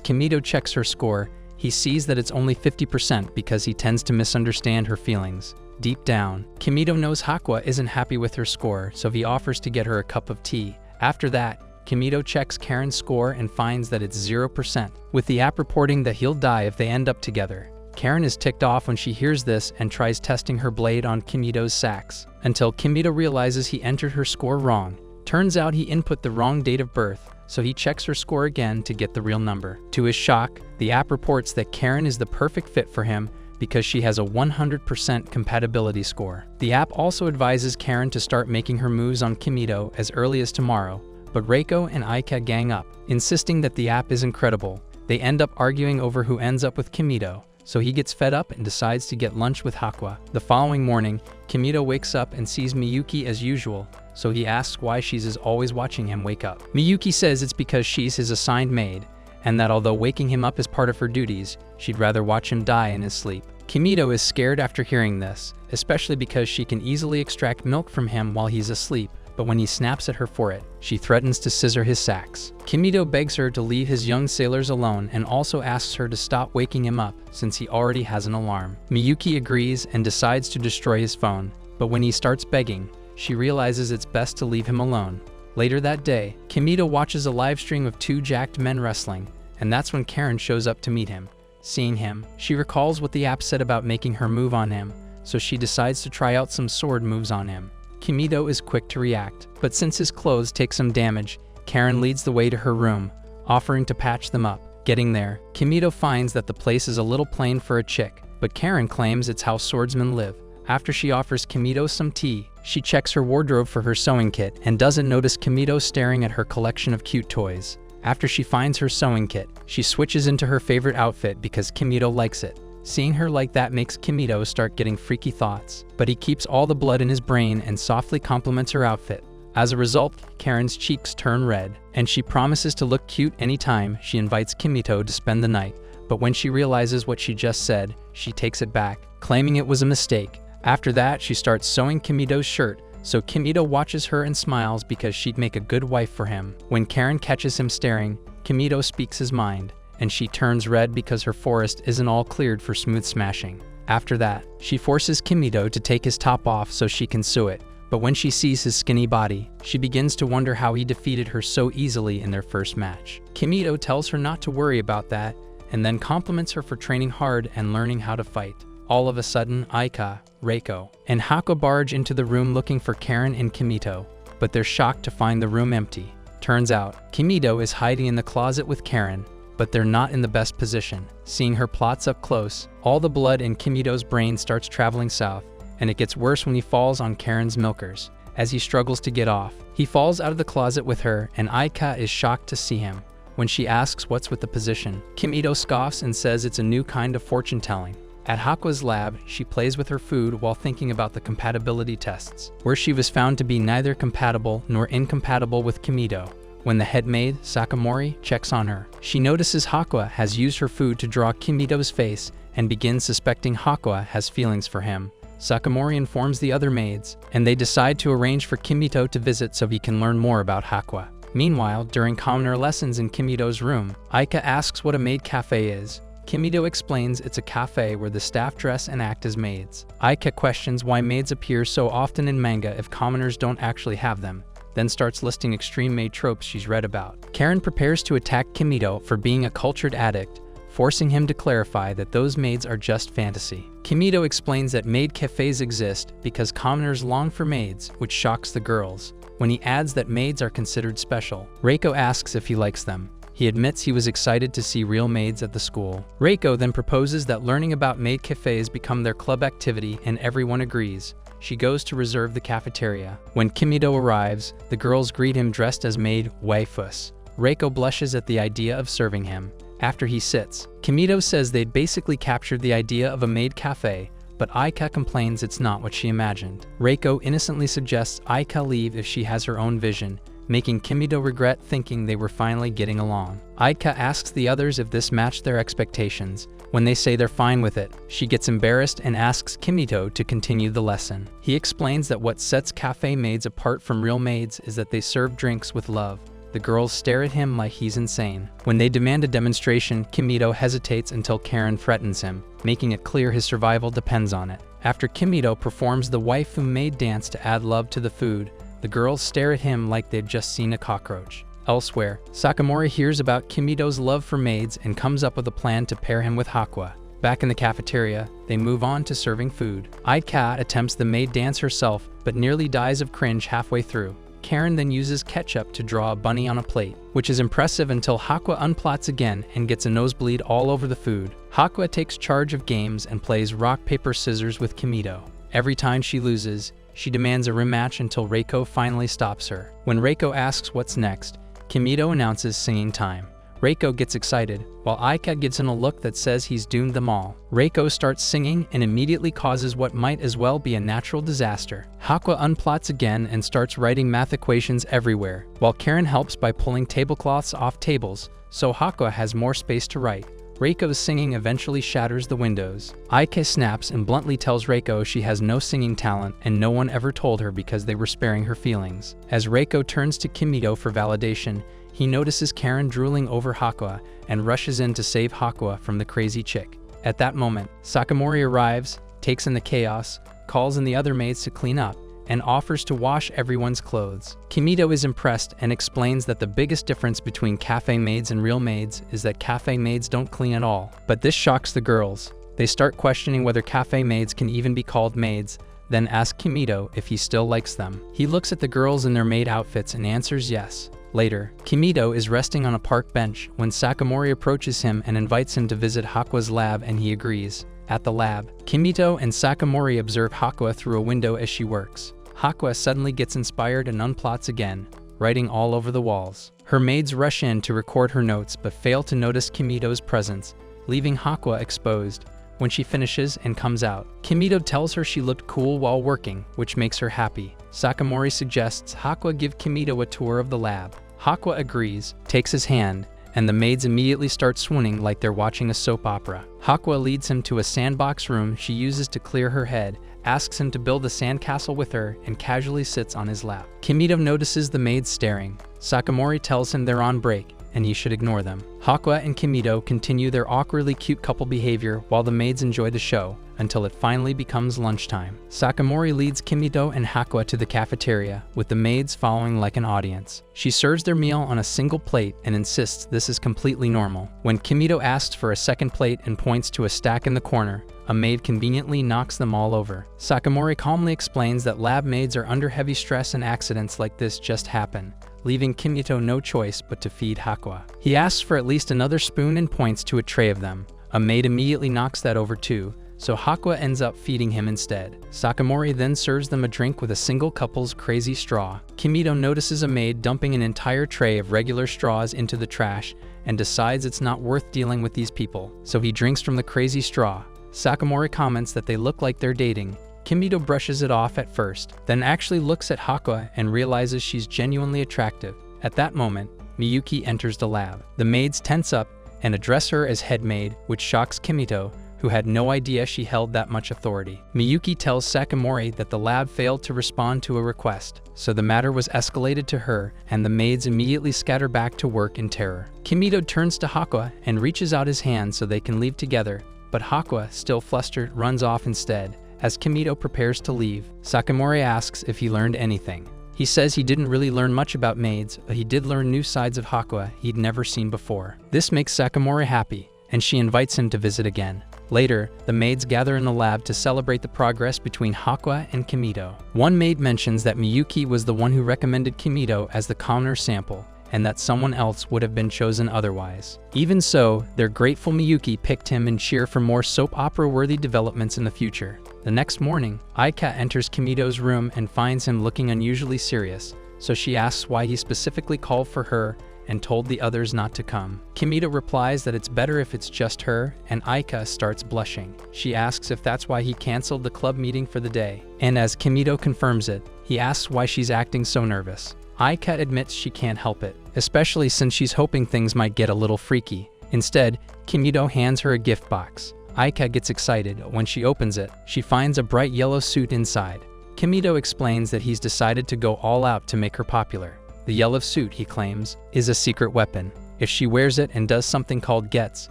Kimito checks her score, he sees that it's only 50% because he tends to misunderstand her feelings. Deep down, Kimito knows Hakwa isn't happy with her score, so he offers to get her a cup of tea. After that, Kimito checks Karen's score and finds that it's 0%, with the app reporting that he'll die if they end up together. Karen is ticked off when she hears this and tries testing her blade on Kimito's sax, until Kimito realizes he entered her score wrong. Turns out he input the wrong date of birth, so he checks her score again to get the real number. To his shock, the app reports that Karen is the perfect fit for him because she has a 100% compatibility score. The app also advises Karen to start making her moves on Kimito as early as tomorrow, but Reiko and Aika gang up, insisting that the app is incredible. They end up arguing over who ends up with Kimito, so he gets fed up and decides to get lunch with Hakwa. The following morning, Kimito wakes up and sees Miyuki as usual, so he asks why she's always watching him wake up. Miyuki says it's because she's his assigned maid, and that although waking him up is part of her duties, she'd rather watch him die in his sleep. Kimito is scared after hearing this, especially because she can easily extract milk from him while he's asleep, but when he snaps at her for it, she threatens to scissor his sacks. Kimito begs her to leave his young sailors alone and also asks her to stop waking him up since he already has an alarm. Miyuki agrees and decides to destroy his phone, but when he starts begging, she realizes it's best to leave him alone. Later that day, Kimito watches a live stream of two jacked men wrestling, and that's when Karen shows up to meet him. Seeing him, she recalls what the app said about making her move on him, so she decides to try out some sword moves on him. Kimito is quick to react, but since his clothes take some damage, Karen leads the way to her room, offering to patch them up. Getting there, Kimito finds that the place is a little plain for a chick, but Karen claims it's how swordsmen live. After she offers Kimito some tea, she checks her wardrobe for her sewing kit and doesn't notice Kimito staring at her collection of cute toys. After she finds her sewing kit, she switches into her favorite outfit because Kimito likes it. Seeing her like that makes Kimito start getting freaky thoughts, but he keeps all the blood in his brain and softly compliments her outfit. As a result, Karen's cheeks turn red, and she promises to look cute anytime she invites Kimito to spend the night. But when she realizes what she just said, she takes it back, claiming it was a mistake. After that, she starts sewing Kimito's shirt, so Kimito watches her and smiles because she'd make a good wife for him. When Karen catches him staring, Kimito speaks his mind, and she turns red because her forest isn't all cleared for smooth smashing. After that, she forces Kimito to take his top off so she can sew it, but when she sees his skinny body, she begins to wonder how he defeated her so easily in their first match. Kimito tells her not to worry about that, and then compliments her for training hard and learning how to fight. All of a sudden, Aika, Reiko, and Hako barge into the room looking for Karen and Kimito, but they're shocked to find the room empty. Turns out, Kimito is hiding in the closet with Karen, but they're not in the best position. Seeing her plots up close, all the blood in Kimito's brain starts traveling south, and it gets worse when he falls on Karen's milkers. As he struggles to get off, he falls out of the closet with her, and Aika is shocked to see him. When she asks what's with the position, Kimito scoffs and says it's a new kind of fortune-telling. At Hakua's lab, she plays with her food while thinking about the compatibility tests, where she was found to be neither compatible nor incompatible with Kimito. When the head maid, Sakamori, checks on her, she notices Hakua has used her food to draw Kimito's face and begins suspecting Hakua has feelings for him. Sakamori informs the other maids, and they decide to arrange for Kimito to visit so he can learn more about Hakua. Meanwhile, during commoner lessons in Kimito's room, Aika asks what a maid cafe is. Kimito explains it's a cafe where the staff dress and act as maids. Aika questions why maids appear so often in manga if commoners don't actually have them, then starts listing extreme maid tropes she's read about. Karen prepares to attack Kimito for being a cultured addict, forcing him to clarify that those maids are just fantasy. Kimito explains that maid cafes exist because commoners long for maids, which shocks the girls. When he adds that maids are considered special, Reiko asks if he likes them. He admits he was excited to see real maids at the school. Reiko then proposes that learning about maid cafes become their club activity, and everyone agrees. She goes to reserve the cafeteria. When Kimito arrives, the girls greet him dressed as maid waifus. Reiko blushes at the idea of serving him. After he sits, Kimito says they'd basically captured the idea of a maid cafe, but Aika complains it's not what she imagined. Reiko innocently suggests Aika leave if she has her own vision, making Kimito regret thinking they were finally getting along. Aika asks the others if this matched their expectations. When they say they're fine with it, she gets embarrassed and asks Kimito to continue the lesson. He explains that what sets cafe maids apart from real maids is that they serve drinks with love. The girls stare at him like he's insane. When they demand a demonstration, Kimito hesitates until Karen threatens him, making it clear his survival depends on it. After Kimito performs the waifu maid dance to add love to the food, the girls stare at him like they'd just seen a cockroach. Elsewhere, Sakamori hears about Kimito's love for maids and comes up with a plan to pair him with Hakua. Back in the cafeteria, they move on to serving food. Aika attempts the maid dance herself, but nearly dies of cringe halfway through. Karen then uses ketchup to draw a bunny on a plate, which is impressive until Hakua unplots again and gets a nosebleed all over the food. Hakua takes charge of games and plays rock, paper, scissors with Kimito. Every time she loses, she demands a rematch until Reiko finally stops her. When Reiko asks what's next, Kimito announces singing time. Reiko gets excited, while Aika gives him a look that says he's doomed them all. Reiko starts singing and immediately causes what might as well be a natural disaster. Hakua unplots again and starts writing math equations everywhere, while Karen helps by pulling tablecloths off tables, so Hakua has more space to write. Reiko's singing eventually shatters the windows. Aika snaps and bluntly tells Reiko she has no singing talent and no one ever told her because they were sparing her feelings. As Reiko turns to Kimito for validation, he notices Karen drooling over Hakua and rushes in to save Hakua from the crazy chick. At that moment, Sakamori arrives, takes in the chaos, calls in the other maids to clean up, and offers to wash everyone's clothes. Kimito is impressed and explains that the biggest difference between cafe maids and real maids is that cafe maids don't clean at all. But this shocks the girls. They start questioning whether cafe maids can even be called maids, then ask Kimito if he still likes them. He looks at the girls in their maid outfits and answers yes. Later, Kimito is resting on a park bench when Sakamori approaches him and invites him to visit Hakua's lab, and he agrees. At the lab, Kimito and Sakamori observe Hakua through a window as she works. Hakua suddenly gets inspired and unplots again, writing all over the walls. Her maids rush in to record her notes but fail to notice Kimito's presence, leaving Hakua exposed. When she finishes and comes out, Kimito tells her she looked cool while working, which makes her happy. Sakamori suggests Hakua give Kimito a tour of the lab. Hakua agrees, takes his hand, and the maids immediately start swooning like they're watching a soap opera. Hakua leads him to a sandbox room she uses to clear her head, asks him to build a sandcastle with her, and casually sits on his lap. Kimito notices the maids staring. Sakamori tells him they're on break, and he should ignore them. Hakua and Kimito continue their awkwardly cute couple behavior while the maids enjoy the show, until it finally becomes lunchtime. Sakamori leads Kimito and Hakua to the cafeteria, with the maids following like an audience. She serves their meal on a single plate and insists this is completely normal. When Kimito asks for a second plate and points to a stack in the corner, a maid conveniently knocks them all over. Sakamori calmly explains that lab maids are under heavy stress and accidents like this just happen, leaving Kimito no choice but to feed Hakua. He asks for at least another spoon and points to a tray of them. A maid immediately knocks that over too, so Hakua ends up feeding him instead. Sakamori then serves them a drink with a single couple's crazy straw. Kimito notices a maid dumping an entire tray of regular straws into the trash and decides it's not worth dealing with these people, so he drinks from the crazy straw. Sakamori comments that they look like they're dating. Kimito brushes it off at first, then actually looks at Hakua and realizes she's genuinely attractive. At that moment, Miyuki enters the lab. The maids tense up and address her as head maid, which shocks Kimito, who had no idea she held that much authority. Miyuki tells Sakamori that the lab failed to respond to a request, so the matter was escalated to her, and the maids immediately scatter back to work in terror. Kimito turns to Hakua and reaches out his hand so they can leave together, but Hakua, still flustered, runs off instead. As Kimito prepares to leave, Sakamori asks if he learned anything. He says he didn't really learn much about maids, but he did learn new sides of Hakua he'd never seen before. This makes Sakamori happy, and she invites him to visit again. Later, the maids gather in the lab to celebrate the progress between Hakua and Kimito. One maid mentions that Miyuki was the one who recommended Kimito as the commoner sample, and that someone else would have been chosen otherwise. Even so, they're grateful Miyuki picked him and cheer for more soap opera-worthy developments in the future. The next morning, Aika enters Kimito's room and finds him looking unusually serious, so she asks why he specifically called for her and told the others not to come. Kimito replies that it's better if it's just her, and Aika starts blushing. She asks if that's why he canceled the club meeting for the day, and as Kimito confirms it, he asks why she's acting so nervous. Aika admits she can't help it, especially since she's hoping things might get a little freaky. Instead, Kimito hands her a gift box. Aika gets excited. When she opens it, she finds a bright yellow suit inside. Kimito explains that he's decided to go all out to make her popular. The yellow suit, he claims, is a secret weapon. If she wears it and does something called gets,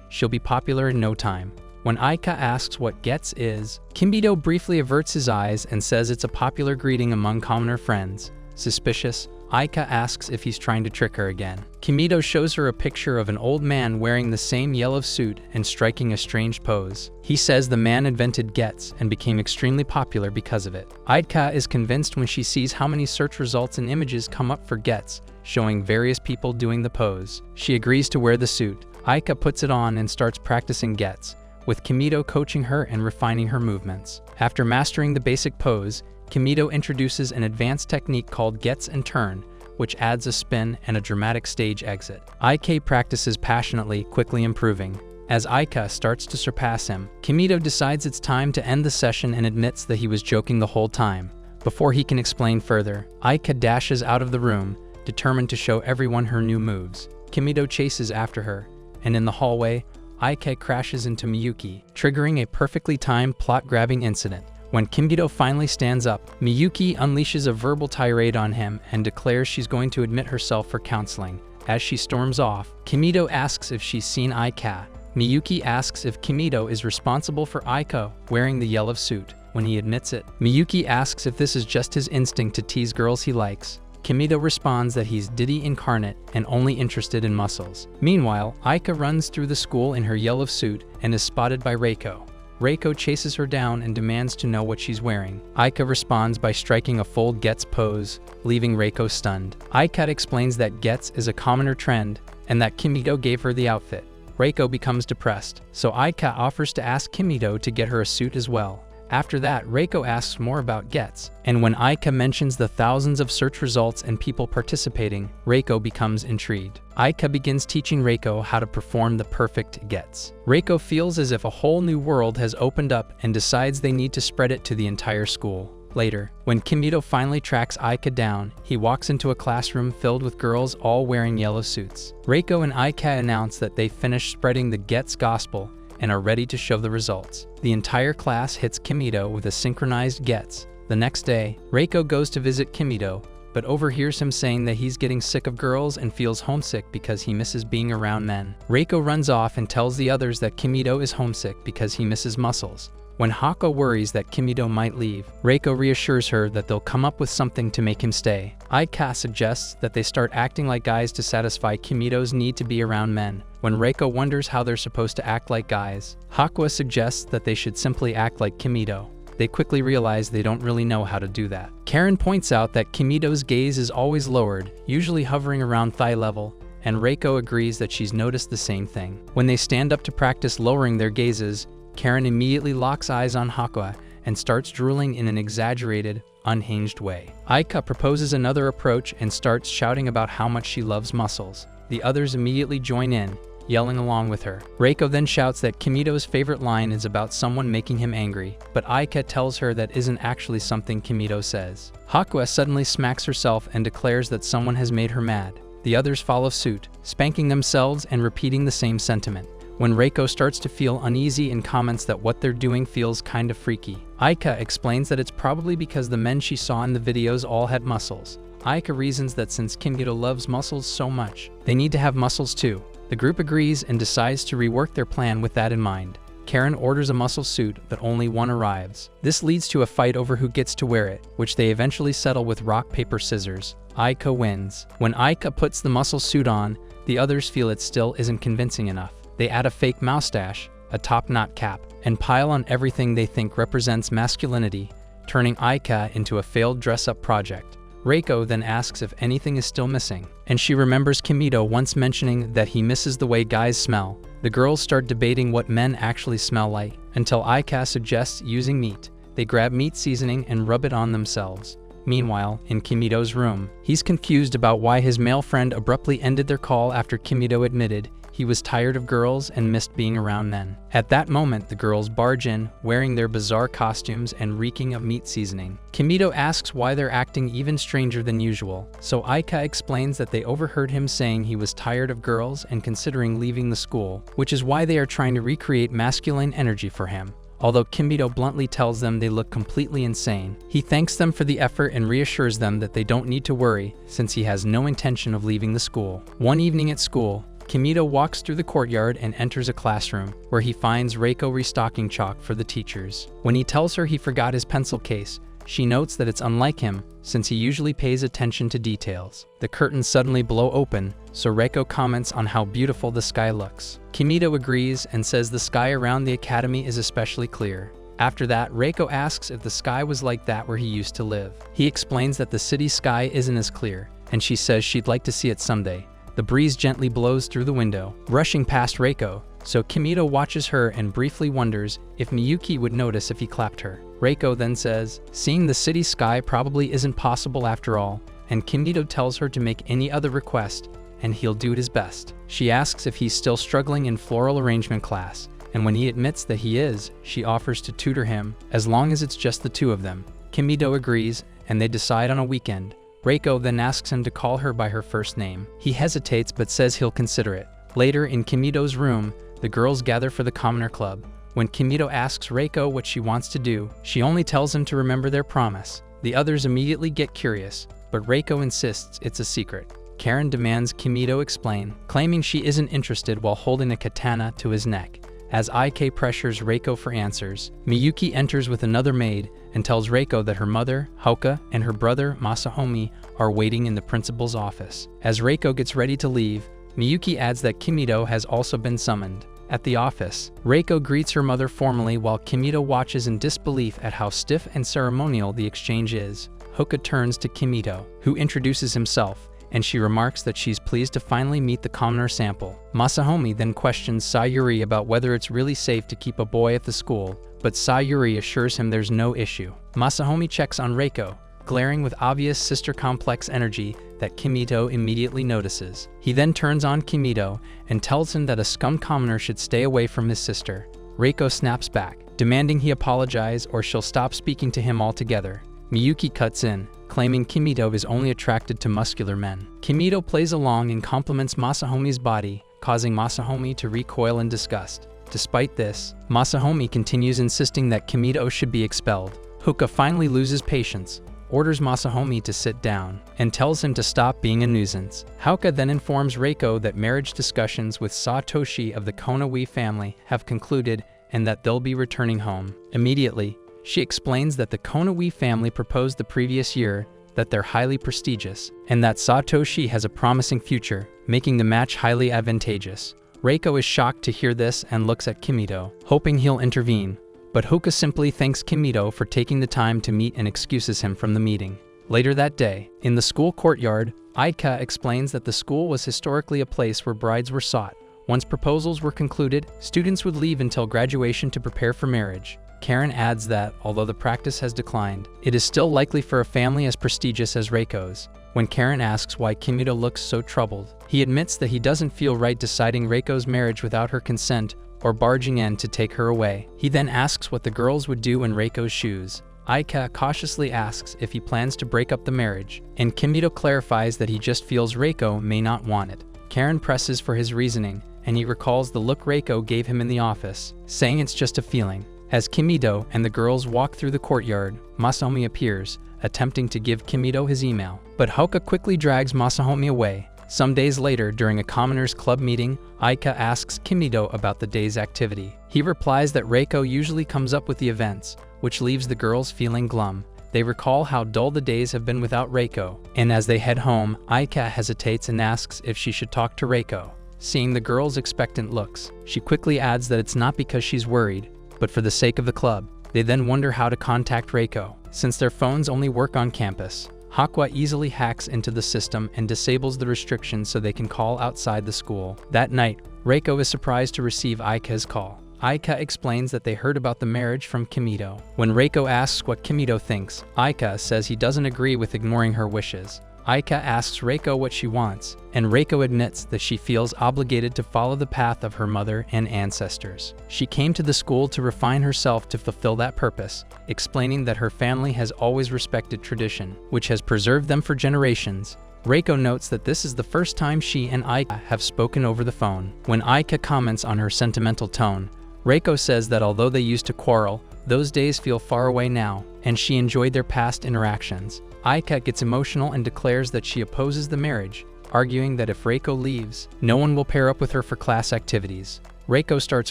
she'll be popular in no time. When Aika asks what gets is, Kimito briefly averts his eyes and says it's a popular greeting among commoner friends. Suspicious, Aika asks if he's trying to trick her again. Kimito shows her a picture of an old man wearing the same yellow suit and striking a strange pose. He says the man invented gets and became extremely popular because of it. Aika is convinced when she sees how many search results and images come up for gets, showing various people doing the pose. She agrees to wear the suit. Aika puts it on and starts practicing gets, with Kimito coaching her and refining her movements. After mastering the basic pose, Kimito introduces an advanced technique called gets and turn, which adds a spin and a dramatic stage exit. Aika practices passionately, quickly improving. As Aika starts to surpass him, Kimito decides it's time to end the session and admits that he was joking the whole time. Before he can explain further, Aika dashes out of the room, determined to show everyone her new moves. Kimito chases after her, and in the hallway, Aika crashes into Miyuki, triggering a perfectly timed plot-grabbing incident. When Kimito finally stands up, Miyuki unleashes a verbal tirade on him and declares she's going to admit herself for counseling. As she storms off, Kimito asks if she's seen Aika. Miyuki asks if Kimito is responsible for Aika wearing the yellow suit. When he admits it, Miyuki asks if this is just his instinct to tease girls he likes. Kimito responds that he's Diddy incarnate and only interested in muscles. Meanwhile, Aika runs through the school in her yellow suit and is spotted by Reiko. Reiko chases her down and demands to know what she's wearing. Aika responds by striking a full Gets pose, leaving Reiko stunned. Aika explains that Gets is a commoner trend and that Kimito gave her the outfit. Reiko becomes depressed, so Aika offers to ask Kimito to get her a suit as well. After that, Reiko asks more about Gets, and when Aika mentions the thousands of search results and people participating, Reiko becomes intrigued. Aika begins teaching Reiko how to perform the perfect Gets. Reiko feels as if a whole new world has opened up and decides they need to spread it to the entire school. Later, when Kimito finally tracks Aika down, he walks into a classroom filled with girls all wearing yellow suits. Reiko and Aika announce that they finished spreading the Gets gospel and are ready to show the results. The entire class hits Kimito with a synchronized Gets. The next day, Reiko goes to visit Kimito, but overhears him saying that he's getting sick of girls and feels homesick because he misses being around men. Reiko runs off and tells the others that Kimito is homesick because he misses muscles. When Hako worries that Kimito might leave, Reiko reassures her that they'll come up with something to make him stay. Aika suggests that they start acting like guys to satisfy Kimito's need to be around men. When Reiko wonders how they're supposed to act like guys, Hakua suggests that they should simply act like Kimito. They quickly realize they don't really know how to do that. Karen points out that Kimito's gaze is always lowered, usually hovering around thigh level, and Reiko agrees that she's noticed the same thing. When they stand up to practice lowering their gazes, Karen immediately locks eyes on Hakua and starts drooling in an exaggerated, unhinged way. Aika proposes another approach and starts shouting about how much she loves muscles. The others immediately join in, yelling along with her. Reiko then shouts that Kimito's favorite line is about someone making him angry, but Aika tells her that isn't actually something Kimito says. Hakua suddenly smacks herself and declares that someone has made her mad. The others follow suit, spanking themselves and repeating the same sentiment. When Reiko starts to feel uneasy and comments that what they're doing feels kind of freaky, Aika explains that it's probably because the men she saw in the videos all had muscles. Aika reasons that since Kimito loves muscles so much, they need to have muscles too. The group agrees and decides to rework their plan with that in mind. Karen orders a muscle suit, but only one arrives. This leads to a fight over who gets to wear it, which they eventually settle with rock, paper, scissors. Aika wins. When Aika puts the muscle suit on, the others feel it still isn't convincing enough. They add a fake moustache, a top-knot cap, and pile on everything they think represents masculinity, turning Aika into a failed dress-up project. Reiko then asks if anything is still missing, and she remembers Kimito once mentioning that he misses the way guys smell. The girls start debating what men actually smell like, until Aika suggests using meat. They grab meat seasoning and rub it on themselves. Meanwhile, in Kimito's room, he's confused about why his male friend abruptly ended their call after Kimito admitted he was tired of girls and missed being around men. At that moment, the girls barge in, wearing their bizarre costumes and reeking of meat seasoning. Kimito asks why they're acting even stranger than usual, so Aika explains that they overheard him saying he was tired of girls and considering leaving the school, which is why they are trying to recreate masculine energy for him. Although Kimito bluntly tells them they look completely insane, he thanks them for the effort and reassures them that they don't need to worry since he has no intention of leaving the school. One evening at school, Kimito walks through the courtyard and enters a classroom, where he finds Reiko restocking chalk for the teachers. When he tells her he forgot his pencil case, she notes that it's unlike him, since he usually pays attention to details. The curtains suddenly blow open, so Reiko comments on how beautiful the sky looks. Kimito agrees and says the sky around the academy is especially clear. After that, Reiko asks if the sky was like that where he used to live. He explains that the city sky isn't as clear, and she says she'd like to see it someday. The breeze gently blows through the window, rushing past Reiko, so Kimito watches her and briefly wonders if Miyuki would notice if he clapped her. Reiko then says, seeing the city sky probably isn't possible after all, and Kimito tells her to make any other request, and he'll do his best. She asks if he's still struggling in floral arrangement class, and when he admits that he is, she offers to tutor him, as long as it's just the two of them. Kimito agrees, and they decide on a weekend. Reiko then asks him to call her by her first name. He hesitates but says he'll consider it. Later, in Kimito's room, The girls gather for the Commoner Club. When Kimito asks Reiko what she wants to do, she only tells him to remember their promise. The others immediately get curious, but Reiko insists it's a secret. Karen demands Kimito explain, claiming she isn't interested while holding a katana to his neck. As IK pressures Reiko for answers, Miyuki enters with another maid and tells Reiko that her mother, Hauka, and her brother, Masahumi, are waiting in the principal's office. As Reiko gets ready to leave, Miyuki adds that Kimito has also been summoned. At the office, Reiko greets her mother formally while Kimito watches in disbelief at how stiff and ceremonial the exchange is. Hauka turns to Kimito, who introduces himself, and she remarks that she's pleased to finally meet the commoner sample. Masahumi then questions Sayuri about whether it's really safe to keep a boy at the school, but Sayuri assures him there's no issue. Masahumi checks on Reiko, glaring with obvious sister complex energy that Kimito immediately notices. He then turns on Kimito and tells him that a scum commoner should stay away from his sister. Reiko snaps back, demanding he apologize or she'll stop speaking to him altogether. Miyuki cuts in, claiming Kimito is only attracted to muscular men. Kimito plays along and compliments Masahomi's body, causing Masahumi to recoil in disgust. Despite this, Masahumi continues insisting that Kimito should be expelled. Hauka finally loses patience, orders Masahumi to sit down, and tells him to stop being a nuisance. Hauka then informs Reiko that marriage discussions with Satoshi of the Konowi family have concluded and that they'll be returning home. Immediately, she explains that the Konowi family proposed the previous year, that they're highly prestigious, and that Satoshi has a promising future, making the match highly advantageous. Reiko is shocked to hear this and looks at Kimito, hoping he'll intervene, but Hauka simply thanks Kimito for taking the time to meet and excuses him from the meeting. Later that day, in the school courtyard, Aika explains that the school was historically a place where brides were sought. Once proposals were concluded, students would leave until graduation to prepare for marriage. Karen adds that, although the practice has declined, it is still likely for a family as prestigious as Reiko's. When Karen asks why Kimito looks so troubled, he admits that he doesn't feel right deciding Reiko's marriage without her consent or barging in to take her away. He then asks what the girls would do in Reiko's shoes. Aika cautiously asks if he plans to break up the marriage, and Kimito clarifies that he just feels Reiko may not want it. Karen presses for his reasoning, and he recalls the look Reiko gave him in the office, saying it's just a feeling. As Kimito and the girls walk through the courtyard, Masahumi appears, attempting to give Kimito his email. But Hauka quickly drags Masahumi away. Some days later, during a Commoners Club meeting, Aika asks Kimito about the day's activity. He replies that Reiko usually comes up with the events, which leaves the girls feeling glum. They recall how dull the days have been without Reiko, and as they head home, Aika hesitates and asks if she should talk to Reiko. Seeing the girls' expectant looks, she quickly adds that it's not because she's worried, but for the sake of the club. They then wonder how to contact Reiko, since their phones only work on campus. Hakwa easily hacks into the system and disables the restrictions so they can call outside the school. That night, Reiko is surprised to receive Aika's call. Aika explains that they heard about the marriage from Kimito. When Reiko asks what Kimito thinks, Aika says he doesn't agree with ignoring her wishes. Aika asks Reiko what she wants, and Reiko admits that she feels obligated to follow the path of her mother and ancestors. She came to the school to refine herself to fulfill that purpose, explaining that her family has always respected tradition, which has preserved them for generations. Reiko notes that this is the first time she and Aika have spoken over the phone. When Aika comments on her sentimental tone, Reiko says that although they used to quarrel, those days feel far away now, and she enjoyed their past interactions. Aika gets emotional and declares that she opposes the marriage, arguing that if Reiko leaves, no one will pair up with her for class activities. Reiko starts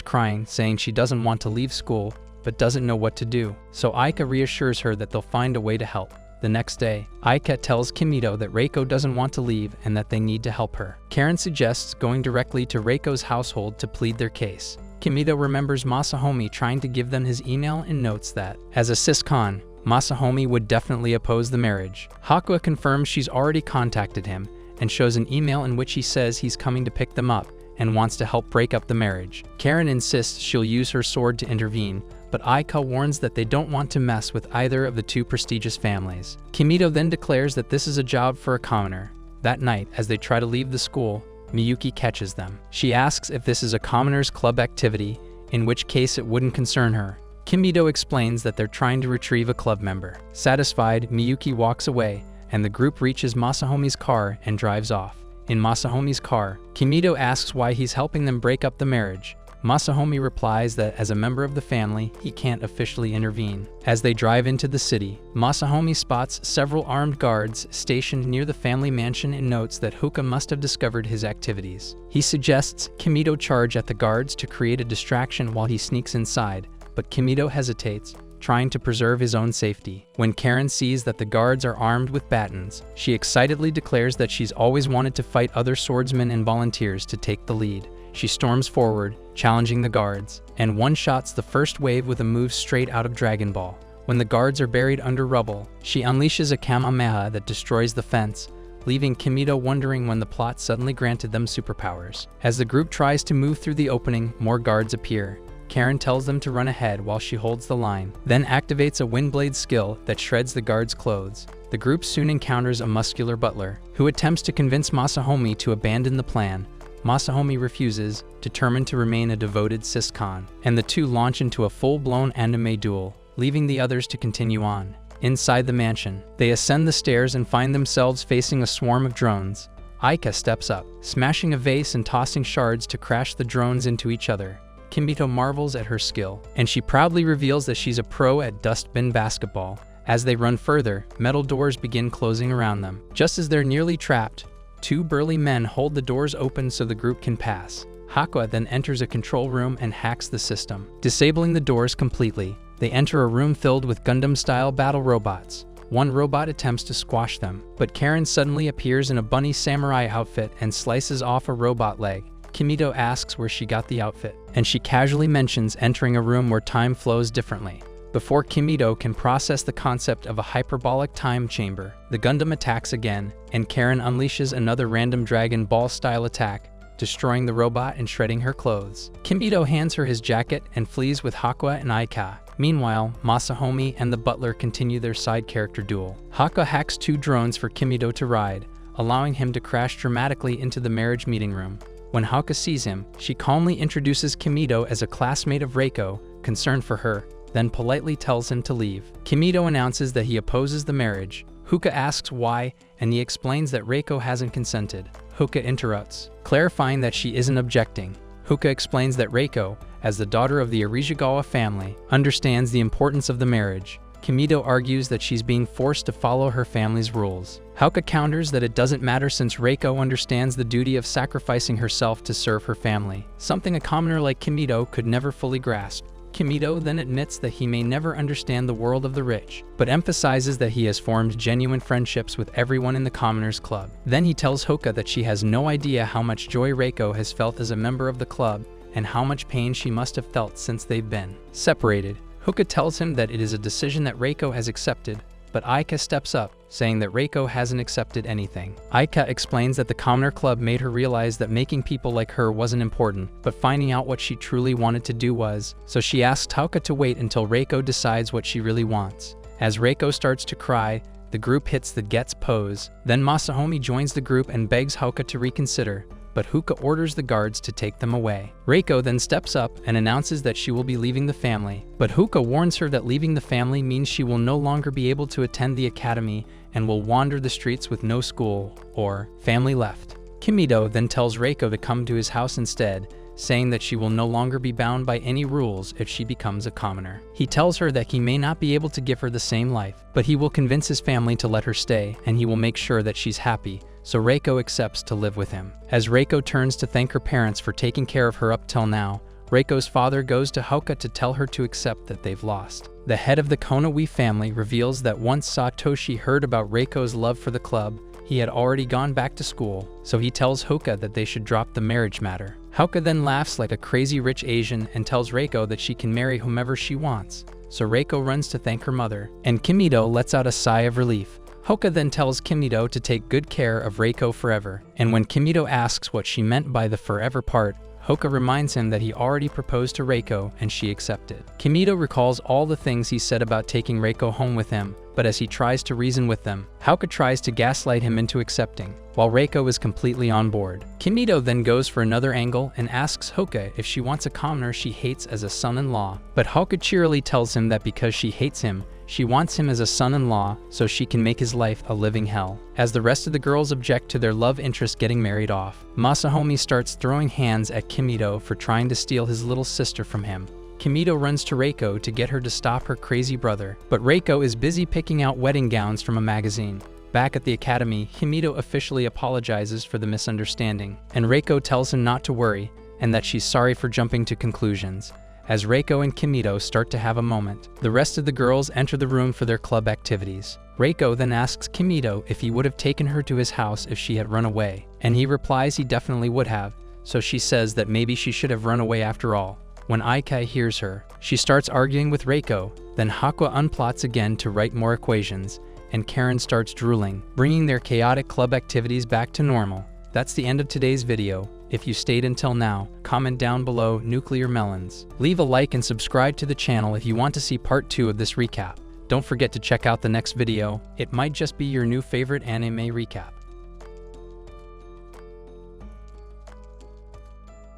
crying, saying she doesn't want to leave school, but doesn't know what to do, so Aika reassures her that they'll find a way to help. The next day, Aika tells Kimito that Reiko doesn't want to leave and that they need to help her. Karen suggests going directly to Reiko's household to plead their case. Kimito remembers Masahumi trying to give them his email and notes that, as a cis-con, Masahumi would definitely oppose the marriage. Hakwa confirms she's already contacted him and shows an email in which he says he's coming to pick them up and wants to help break up the marriage. Karen insists she'll use her sword to intervene, but Aika warns that they don't want to mess with either of the two prestigious families. Kimito then declares that this is a job for a commoner. That night, as they try to leave the school, Miyuki catches them. She asks if this is a Commoners Club activity, in which case it wouldn't concern her. Kimito explains that they're trying to retrieve a club member. Satisfied, Miyuki walks away, and the group reaches Masahomi's car and drives off. In Masahomi's car, Kimito asks why he's helping them break up the marriage, Masahumi replies that as a member of the family, he can't officially intervene. As they drive into the city, Masahumi spots several armed guards stationed near the family mansion and notes that Hoka must have discovered his activities. He suggests Kimito charge at the guards to create a distraction while he sneaks inside, but Kimito hesitates, trying to preserve his own safety. When Karen sees that the guards are armed with batons, she excitedly declares that she's always wanted to fight other swordsmen and volunteers to take the lead. She storms forward, challenging the guards, and one-shots the first wave with a move straight out of Dragon Ball. When the guards are buried under rubble, she unleashes a Kamehameha that destroys the fence, leaving Kimito wondering when the plot suddenly granted them superpowers. As the group tries to move through the opening, more guards appear. Karen tells them to run ahead while she holds the line, then activates a Windblade skill that shreds the guards' clothes. The group soon encounters a muscular butler, who attempts to convince Masahumi to abandon the plan. Masahumi refuses, determined to remain a devoted Siscon, and the two launch into a full-blown anime duel, leaving the others to continue on. Inside the mansion, they ascend the stairs and find themselves facing a swarm of drones. Aika steps up, smashing a vase and tossing shards to crash the drones into each other. Kimito marvels at her skill, and she proudly reveals that she's a pro at dustbin basketball. As they run further, metal doors begin closing around them. Just as they're nearly trapped, two burly men hold the doors open so the group can pass. Hakua then enters a control room and hacks the system, disabling the doors completely. They enter a room filled with Gundam-style battle robots. One robot attempts to squash them, but Karen suddenly appears in a bunny samurai outfit and slices off a robot leg. Kimito asks where she got the outfit, and she casually mentions entering a room where time flows differently. Before Kimito can process the concept of a hyperbolic time chamber, the Gundam attacks again, and Karen unleashes another random Dragon Ball-style attack, destroying the robot and shredding her clothes. Kimito hands her his jacket and flees with Hakua and Aika. Meanwhile, Masahumi and the butler continue their side character duel. Hakua hacks two drones for Kimito to ride, allowing him to crash dramatically into the marriage meeting room. When Hakua sees him, she calmly introduces Kimito as a classmate of Reiko, concerned for her, then politely tells him to leave. Kimito announces that he opposes the marriage. Huka asks why, and he explains that Reiko hasn't consented. Huka interrupts, clarifying that she isn't objecting. Huka explains that Reiko, as the daughter of the Arishigawa family, understands the importance of the marriage. Kimito argues that she's being forced to follow her family's rules. Hauka counters that it doesn't matter since Reiko understands the duty of sacrificing herself to serve her family, something a commoner like Kimito could never fully grasp. Kimito then admits that he may never understand the world of the rich, but emphasizes that he has formed genuine friendships with everyone in the Commoners Club. Then he tells Hoka that she has no idea how much joy Reiko has felt as a member of the club, and how much pain she must have felt since they've been separated. Hoka tells him that it is a decision that Reiko has accepted, but Aika steps up, saying that Reiko hasn't accepted anything. Aika explains that the Commoner Club made her realize that making people like her wasn't important, but finding out what she truly wanted to do was, so she asks Hauka to wait until Reiko decides what she really wants. As Reiko starts to cry, the group hits the Gets pose. Then Masahumi joins the group and begs Hauka to reconsider, but Huka orders the guards to take them away. Reiko then steps up and announces that she will be leaving the family, but Huka warns her that leaving the family means she will no longer be able to attend the academy and will wander the streets with no school or family left. Kimito then tells Reiko to come to his house instead, saying that she will no longer be bound by any rules if she becomes a commoner. He tells her that he may not be able to give her the same life, but he will convince his family to let her stay, and he will make sure that she's happy, so Reiko accepts to live with him. As Reiko turns to thank her parents for taking care of her up till now, Reiko's father goes to Hauka to tell her to accept that they've lost. The head of the Konowi family reveals that once Satoshi heard about Reiko's love for the club, he had already gone back to school, so he tells Hoka that they should drop the marriage matter. Hauka then laughs like a crazy rich Asian and tells Reiko that she can marry whomever she wants, so Reiko runs to thank her mother, and Kimito lets out a sigh of relief. Hoka then tells Kimito to take good care of Reiko forever, and when Kimito asks what she meant by the forever part, Hoka reminds him that he already proposed to Reiko and she accepted. Kimito recalls all the things he said about taking Reiko home with him, but but as he tries to reason with them, Haruka tries to gaslight him into accepting, while Reiko is completely on board. Kimito then goes for another angle and asks Haruka if she wants a commoner she hates as a son-in-law, but Haruka cheerily tells him that because she hates him, she wants him as a son-in-law so she can make his life a living hell. As the rest of the girls object to their love interest getting married off, Masahime starts throwing hands at Kimito for trying to steal his little sister from him. Kimito runs to Reiko to get her to stop her crazy brother, but Reiko is busy picking out wedding gowns from a magazine. Back at the academy, Kimito officially apologizes for the misunderstanding, and Reiko tells him not to worry and that she's sorry for jumping to conclusions. As Reiko and Kimito start to have a moment, the rest of the girls enter the room for their club activities. Reiko then asks Kimito if he would have taken her to his house if she had run away, and he replies he definitely would have, so she says that maybe she should have run away after all. When Aikai hears her, she starts arguing with Reiko, then Haruka unplots again to write more equations, and Karen starts drooling, bringing their chaotic club activities back to normal. That's the end of today's video. If you stayed until now, comment down below nuclear melons. Leave a like and subscribe to the channel if you want to see part 2 of this recap. Don't forget to check out the next video, it might just be your new favorite anime recap.